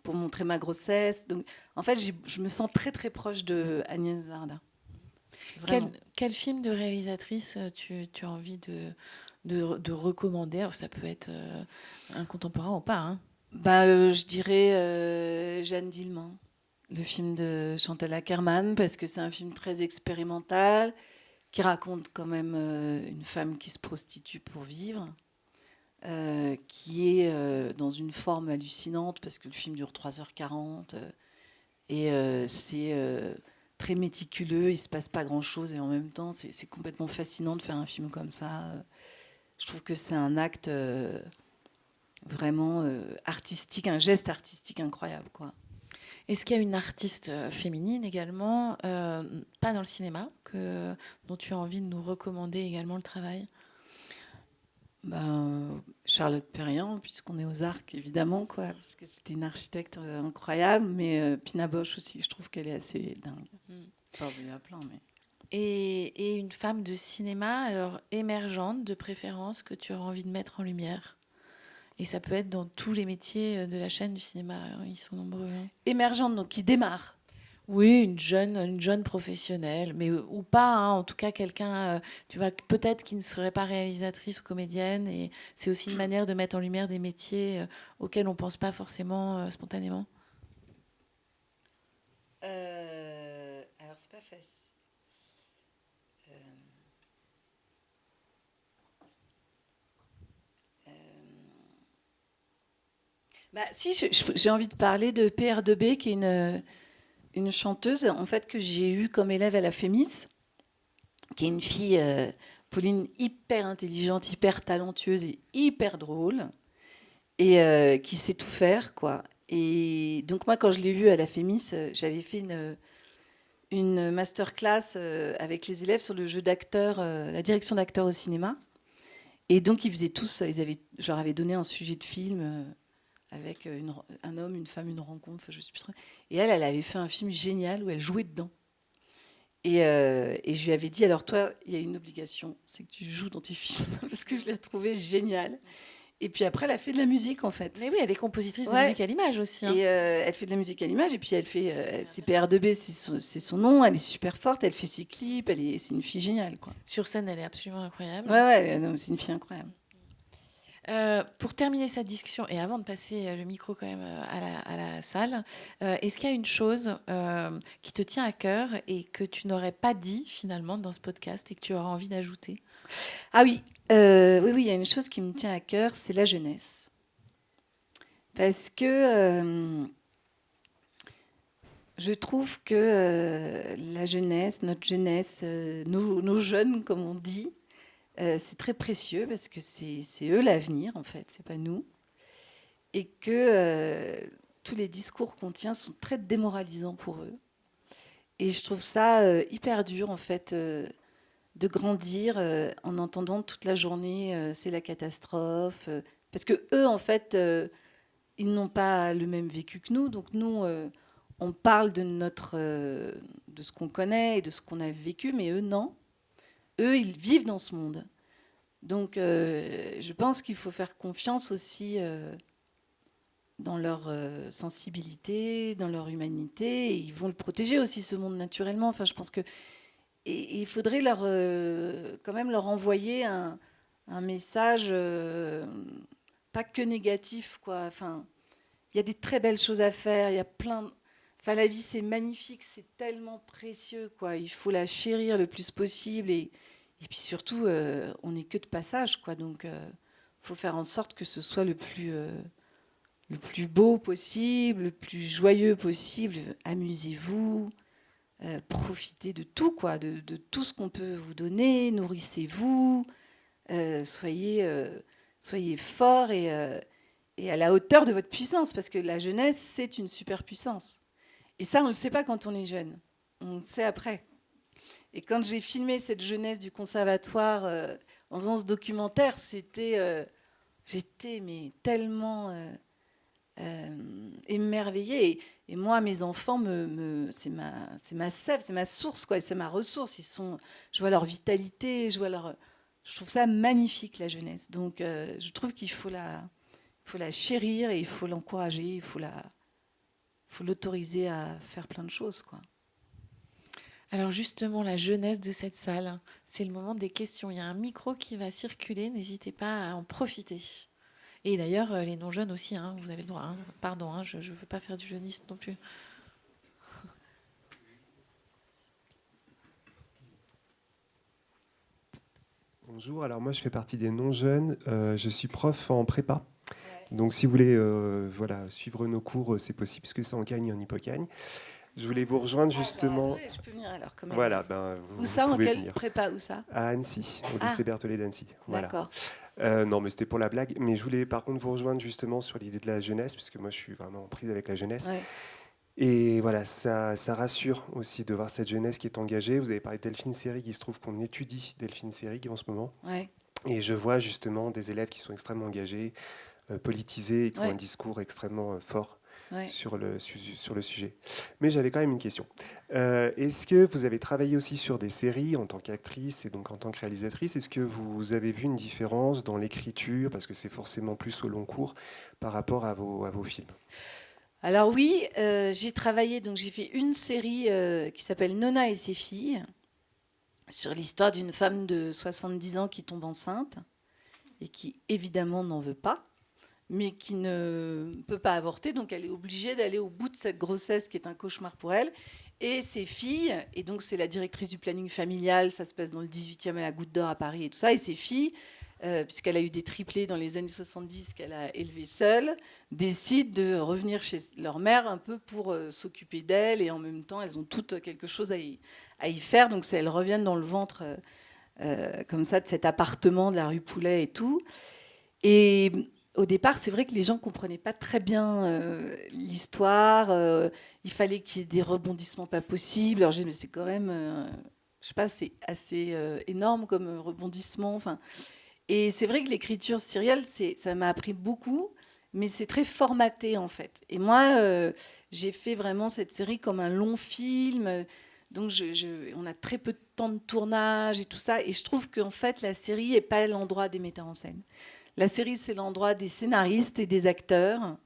pour montrer ma grossesse. Donc, en fait, je me sens très, très proche de Agnès Varda. Quel film de réalisatrice tu as envie de recommander? Alors, ça peut être un contemporain ou pas, hein. Je dirais Jeanne Dielman, le film de Chantal Akerman, parce que c'est un film très expérimental, qui raconte quand même une femme qui se prostitue pour vivre, qui est dans une forme hallucinante, parce que le film dure 3h40, et c'est très méticuleux, il ne se passe pas grand-chose, et en même temps, c'est complètement fascinant de faire un film comme ça. Je trouve que c'est un acte vraiment artistique, un geste artistique incroyable, quoi. Est-ce qu'il y a une artiste féminine également, pas dans le cinéma, dont tu as envie de nous recommander également le travail? Charlotte Perriand, puisqu'on est aux Arcs, évidemment, quoi, parce que c'était une architecte incroyable, mais Pina Bausch aussi, je trouve qu'elle est assez dingue. Enfin, il y en a plein, mais... Et une femme de cinéma, alors émergente de préférence, que tu auras envie de mettre en lumière? Et ça peut être dans tous les métiers de la chaîne du cinéma, hein, ils sont nombreux, hein. Émergente, donc qui démarre. Oui, une jeune professionnelle, mais ou pas, hein, en tout cas quelqu'un, tu vois, peut-être qui ne serait pas réalisatrice ou comédienne, et c'est aussi une manière de mettre en lumière des métiers auxquels on ne pense pas forcément spontanément. Alors, c'est pas facile. Si, j'ai envie de parler de PR2B, qui est une chanteuse en fait, que j'ai eue comme élève à la Fémis, qui est une fille, Pauline, hyper intelligente, hyper talentueuse et hyper drôle, et qui sait tout faire, quoi. Et donc moi, quand je l'ai vue à la Fémis, j'avais fait une masterclass avec les élèves sur le jeu d'acteur, la direction d'acteur au cinéma. Et donc ils faisaient tous, je leur avais donné un sujet de film avec un homme, une femme, une rencontre, enfin, je sais plus trop. Et elle avait fait un film génial où elle jouait dedans. Et je lui avais dit, alors toi, il y a une obligation, c'est que tu joues dans tes films, parce que je l'ai trouvée géniale. Et puis après, elle a fait de la musique, en fait. Mais oui, elle est compositrice de Ouais. musique à l'image aussi, hein. Et elle fait de la musique à l'image, et puis elle fait... c'est PR2B, c'est son nom, elle est super forte, elle fait ses clips, c'est une fille géniale, quoi. Sur scène, elle est absolument incroyable. Ouais, non, c'est une fille incroyable. Pour terminer cette discussion, et avant de passer le micro quand même à la salle, est-ce qu'il y a une chose qui te tient à cœur et que tu n'aurais pas dit finalement dans ce podcast et que tu auras envie d'ajouter? Ah oui, oui, il y a une chose qui me tient à cœur, c'est la jeunesse. Parce que je trouve que la jeunesse, notre jeunesse, nos jeunes, comme on dit, c'est très précieux parce que c'est eux l'avenir, en fait, c'est pas nous. Et que tous les discours qu'on tient sont très démoralisants pour eux. Et je trouve ça hyper dur, en fait, de grandir en entendant toute la journée c'est la catastrophe. Parce que eux, en fait, ils n'ont pas le même vécu que nous. Donc nous, on parle de ce qu'on connaît et de ce qu'on a vécu, mais eux, non. Eux, ils vivent dans ce monde. Donc, je pense qu'il faut faire confiance aussi dans leur sensibilité, dans leur humanité. Et ils vont le protéger aussi, ce monde, naturellement. Enfin, je pense que... Et il faudrait quand même leur envoyer un message pas que négatif, quoi. Enfin, il y a des très belles choses à faire. Il y a plein... Enfin, la vie, c'est magnifique, c'est tellement précieux, quoi. Il faut la chérir le plus possible. Et puis surtout, on n'est que de passage, quoi. Donc, faut faire en sorte que ce soit le plus beau possible, le plus joyeux possible. Amusez-vous, profitez de tout, quoi, de tout ce qu'on peut vous donner. Nourrissez-vous, soyez forts et à la hauteur de votre puissance, parce que la jeunesse, c'est une superpuissance. Et ça, on ne le sait pas quand on est jeune. On le sait après. Et quand j'ai filmé cette jeunesse du conservatoire en faisant ce documentaire, j'étais mais tellement émerveillée. Et moi, mes enfants, c'est ma sève, c'est ma source, quoi. C'est ma ressource. Je vois leur vitalité, je trouve ça magnifique, la jeunesse. Donc, je trouve qu'il faut la chérir et il faut l'encourager, il faut la faut l'autoriser à faire plein de choses, quoi. Alors justement, la jeunesse de cette salle, c'est le moment des questions. Il y a un micro qui va circuler, n'hésitez pas à en profiter. Et d'ailleurs, les non-jeunes aussi, hein, vous avez le droit. Hein. Pardon, hein, je ne veux pas faire du jeunisme non plus. Bonjour, alors moi je fais partie des non-jeunes, je suis prof en prépa. Donc si vous voulez suivre nos cours, c'est possible, puisque c'est en Cagne et en Hippocagne. Je voulais vous rejoindre justement... Ouais, je peux venir alors, quand même. Voilà, où ça, en quelle venir. prépa, où ça? À Annecy, au lycée Berthollet d'Annecy. Voilà. D'accord. Non, mais c'était pour la blague. Mais je voulais par contre vous rejoindre justement sur l'idée de la jeunesse, puisque moi je suis vraiment en prise avec la jeunesse. Ouais. Et voilà, ça rassure aussi de voir cette jeunesse qui est engagée. Vous avez parlé de Delphine Seyrig, il se trouve qu'on étudie Delphine Seyrig en ce moment. Ouais. Et je vois justement des élèves qui sont extrêmement engagés, politisés, et qui ont Ouais. un discours extrêmement fort Ouais. sur le sujet. Mais j'avais quand même une question. Est-ce que vous avez travaillé aussi sur des séries en tant qu'actrice et donc en tant que réalisatrice? Est-ce que vous avez vu une différence dans l'écriture, parce que c'est forcément plus au long cours, par rapport à vos films? Alors oui, j'ai travaillé, donc j'ai fait une série qui s'appelle Nona et ses filles, sur l'histoire d'une femme de 70 ans qui tombe enceinte et qui évidemment n'en veut pas, mais qui ne peut pas avorter, donc elle est obligée d'aller au bout de cette grossesse qui est un cauchemar pour elle. Et ses filles, et donc c'est la directrice du planning familial, ça se passe dans le 18e à la Goutte d'Or à Paris et tout ça, et ses filles, puisqu'elle a eu des triplés dans les années 70 qu'elle a élevés seule, décident de revenir chez leur mère un peu pour s'occuper d'elle, et en même temps elles ont toutes quelque chose à y faire, donc elles reviennent dans le ventre comme ça de cet appartement de la rue Poulet et tout. Et au départ, c'est vrai que les gens ne comprenaient pas très bien l'histoire. Il fallait qu'il y ait des rebondissements pas possibles. Alors j'ai dit, mais c'est quand même, je sais pas, c'est assez énorme comme rebondissement. Enfin, et c'est vrai que l'écriture serielle, ça m'a appris beaucoup, mais c'est très formaté en fait. Et moi, j'ai fait vraiment cette série comme un long film. Donc on a très peu de temps de tournage et tout ça. Et je trouve qu'en fait, la série n'est pas l'endroit des metteurs en scène. La série, c'est l'endroit des scénaristes et des acteurs,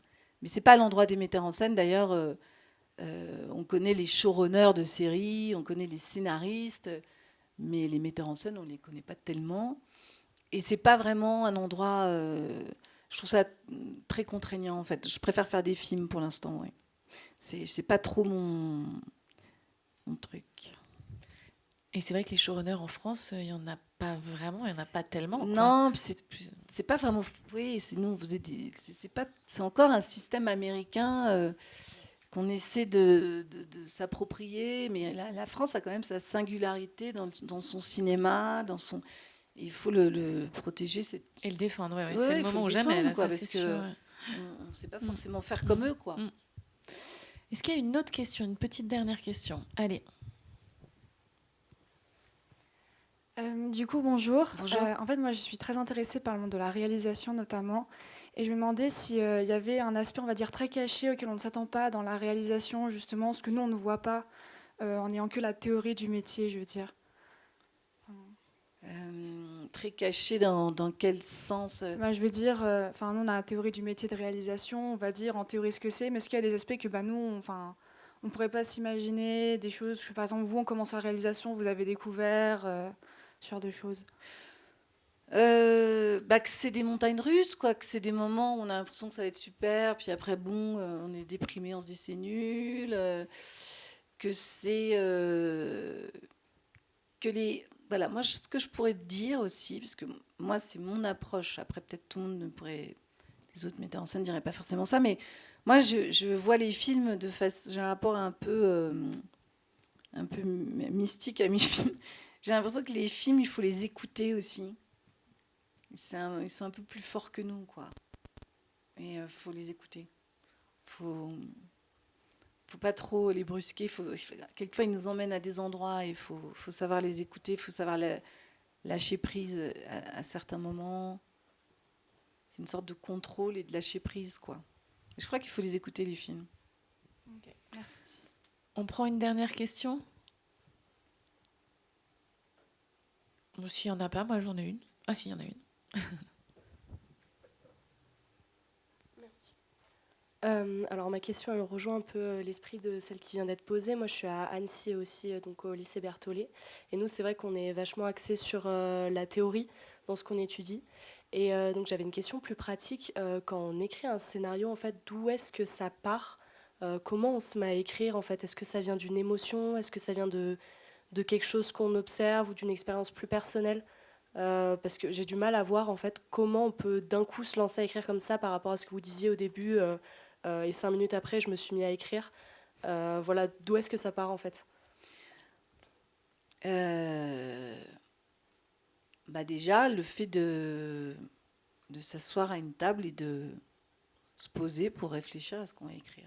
mais c'est pas l'endroit des metteurs en scène. D'ailleurs, on connaît les showrunners de séries, on connaît les scénaristes, mais les metteurs en scène, on les connaît pas tellement. Et c'est pas vraiment un endroit. Je trouve ça très contraignant, en fait. Je préfère faire des films pour l'instant. Ouais. C'est pas trop mon truc. Et c'est vrai que les showrunners en France, il n'y en a pas vraiment, il n'y en a pas tellement. Non, c'est pas vraiment. Oui, nous, c'est encore un système américain qu'on essaie de s'approprier. Mais la France a quand même sa singularité dans son cinéma, dans son. Il faut le protéger. Et le défendre, oui. Ouais, C'est le moment ou jamais, là, quoi, ça, parce c'est que sûr. on ne sait pas forcément faire comme eux, quoi. Est-ce qu'il y a une autre question, une petite dernière question? Allez. Du coup, bonjour. Bonjour. En fait, moi, je suis très intéressée par le monde de la réalisation, notamment. Et je me demandais s'il y avait un aspect, on va dire, très caché auquel on ne s'attend pas dans la réalisation, justement, ce que nous, on ne voit pas en n'ayant que la théorie du métier, je veux dire. Très caché dans quel sens Je veux dire, nous, on a la théorie du métier de réalisation, on va dire en théorie ce que c'est, mais est-ce qu'il y a des aspects que nous, on ne pourrait pas s'imaginer, des choses que, par exemple, vous, on commence la réalisation, vous avez découvert ce genre de choses? Que c'est des montagnes russes, quoi, que c'est des moments où on a l'impression que ça va être super, puis après, bon, on est déprimé, on se dit c'est nul, que c'est... que les... Voilà, moi, ce que je pourrais te dire aussi, parce que moi, c'est mon approche, après, peut-être tout le monde ne pourrait... Les autres metteurs en scène ne diraient pas forcément ça, mais moi, je vois les films de façon... J'ai un rapport un peu mystique à mes films. J'ai l'impression que les films, il faut les écouter aussi. Ils sont un peu plus forts que nous, quoi. Et il faut les écouter. Faut pas trop les brusquer. Quelquefois, ils nous emmènent à des endroits et il faut savoir les écouter. Il faut savoir lâcher prise à certains moments. C'est une sorte de contrôle et de lâcher prise, quoi. Et je crois qu'il faut les écouter, les films. Ok, merci. On prend une dernière question? S'il n'y en a pas, moi j'en ai une. Ah si, il y en a une. Merci. Alors ma question, elle rejoint un peu l'esprit de celle qui vient d'être posée. Moi, je suis à Annecy aussi, donc au lycée Berthollet. Et nous, c'est vrai qu'on est vachement axé sur la théorie dans ce qu'on étudie. Et donc j'avais une question plus pratique. Quand on écrit un scénario, en fait, d'où est-ce que ça part? Comment on se met à écrire, en fait? Est-ce que ça vient d'une émotion? Est-ce que ça vient de quelque chose qu'on observe ou d'une expérience plus personnelle? Parce que j'ai du mal à voir, en fait, comment on peut d'un coup se lancer à écrire comme ça par rapport à ce que vous disiez au début. Et 5 minutes après, je me suis mis à écrire. Voilà, d'où est-ce que ça part en fait? Déjà, le fait de s'asseoir à une table et de se poser pour réfléchir à ce qu'on va écrire.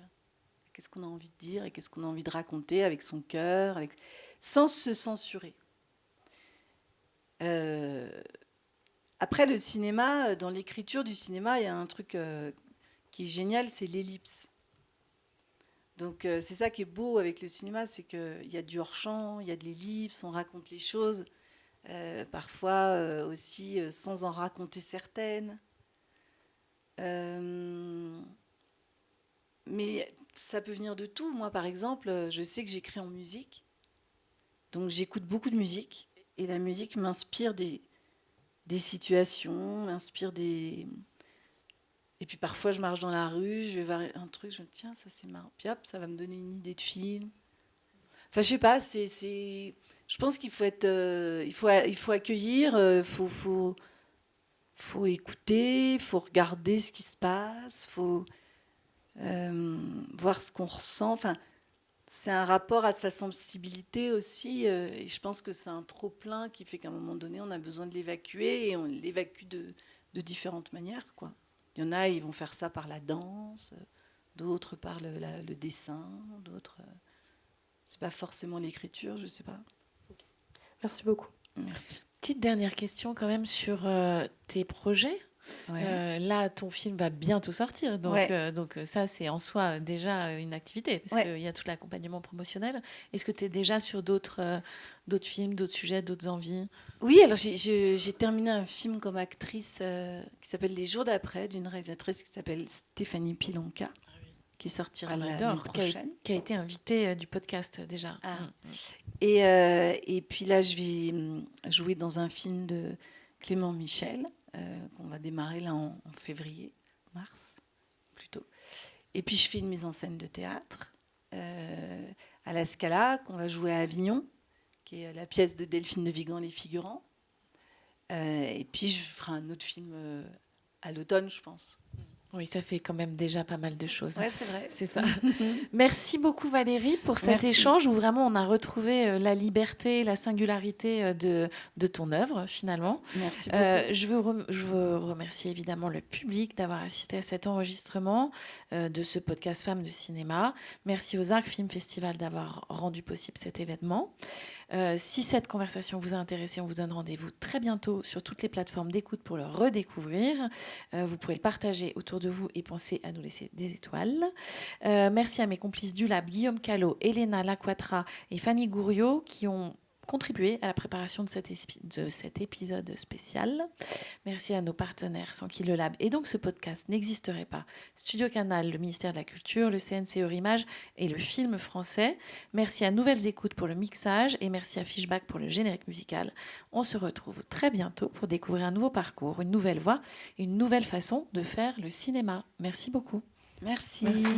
Qu'est-ce qu'on a envie de dire et qu'est-ce qu'on a envie de raconter avec son cœur, sans se censurer. Après, le cinéma, dans l'écriture du cinéma, il y a un truc qui est génial, c'est l'ellipse. Donc c'est ça qui est beau avec le cinéma, c'est qu'il y a du hors-champ, il y a de l'ellipse, on raconte les choses, parfois aussi sans en raconter certaines. Mais ça peut venir de tout. Moi, par exemple, je sais que j'écris en musique, donc j'écoute beaucoup de musique, et la musique m'inspire des situations, m'inspire des... Et puis parfois, je marche dans la rue, je vais voir un truc, je me dis, tiens, ça c'est marrant. Puis hop, ça va me donner une idée de film. Enfin, je sais pas, je pense qu'il faut être... il faut accueillir, faut écouter, faut regarder ce qui se passe, faut voir ce qu'on ressent. Enfin, c'est un rapport à sa sensibilité aussi. Et je pense que c'est un trop-plein qui fait qu'à un moment donné, on a besoin de l'évacuer et on l'évacue de différentes manières, quoi. Il y en a, ils vont faire ça par la danse, d'autres par le dessin, d'autres... c'est pas forcément l'écriture, je sais pas. Merci beaucoup. Merci. Petite dernière question quand même sur tes projets. Ouais. Là, ton film va bientôt sortir, donc, donc ça, c'est en soi déjà une activité, parce qu'il y a tout l'accompagnement promotionnel. Est-ce que tu es déjà sur d'autres films, d'autres sujets, d'autres envies? Oui, alors j'ai terminé un film comme actrice qui s'appelle Les jours d'après, d'une réalisatrice qui s'appelle Stéphanie Pilonka, qui sortira l'année prochaine. Qui a été invitée du podcast déjà. Ah. Et puis là, je vais jouer dans un film de Clément Michel, qu'on va démarrer là en février, mars plutôt. Et puis je fais une mise en scène de théâtre à la Scala, qu'on va jouer à Avignon, qui est la pièce de Delphine de Vigan, Les Figurants. Et puis je ferai un autre film à l'automne, je pense. Oui, ça fait quand même déjà pas mal de choses. Oui, c'est vrai. C'est ça. Merci beaucoup Valérie pour cet échange où vraiment on a retrouvé la liberté, la singularité de ton œuvre finalement. Merci beaucoup. Je veux remercier évidemment le public d'avoir assisté à cet enregistrement de ce podcast Femmes de cinéma. Merci aux Arc Film Festival d'avoir rendu possible cet événement. Si cette conversation vous a intéressé, on vous donne rendez-vous très bientôt sur toutes les plateformes d'écoute pour le redécouvrir. Vous pouvez le partager autour de vous et penser à nous laisser des étoiles. Merci à mes complices du Lab, Guillaume Callot, Elena Laquatra et Fanny Gouriot, qui ont contribué à la préparation de cet épisode spécial. Merci à nos partenaires sans qui le Lab et donc ce podcast n'existerait pas. Studio Canal, le ministère de la Culture, le CNC Eurimage et le Film Français. Merci à Nouvelles Écoutes pour le mixage et merci à Fishback pour le générique musical. On se retrouve très bientôt pour découvrir un nouveau parcours, une nouvelle voie, une nouvelle façon de faire le cinéma. Merci beaucoup. Merci. Merci.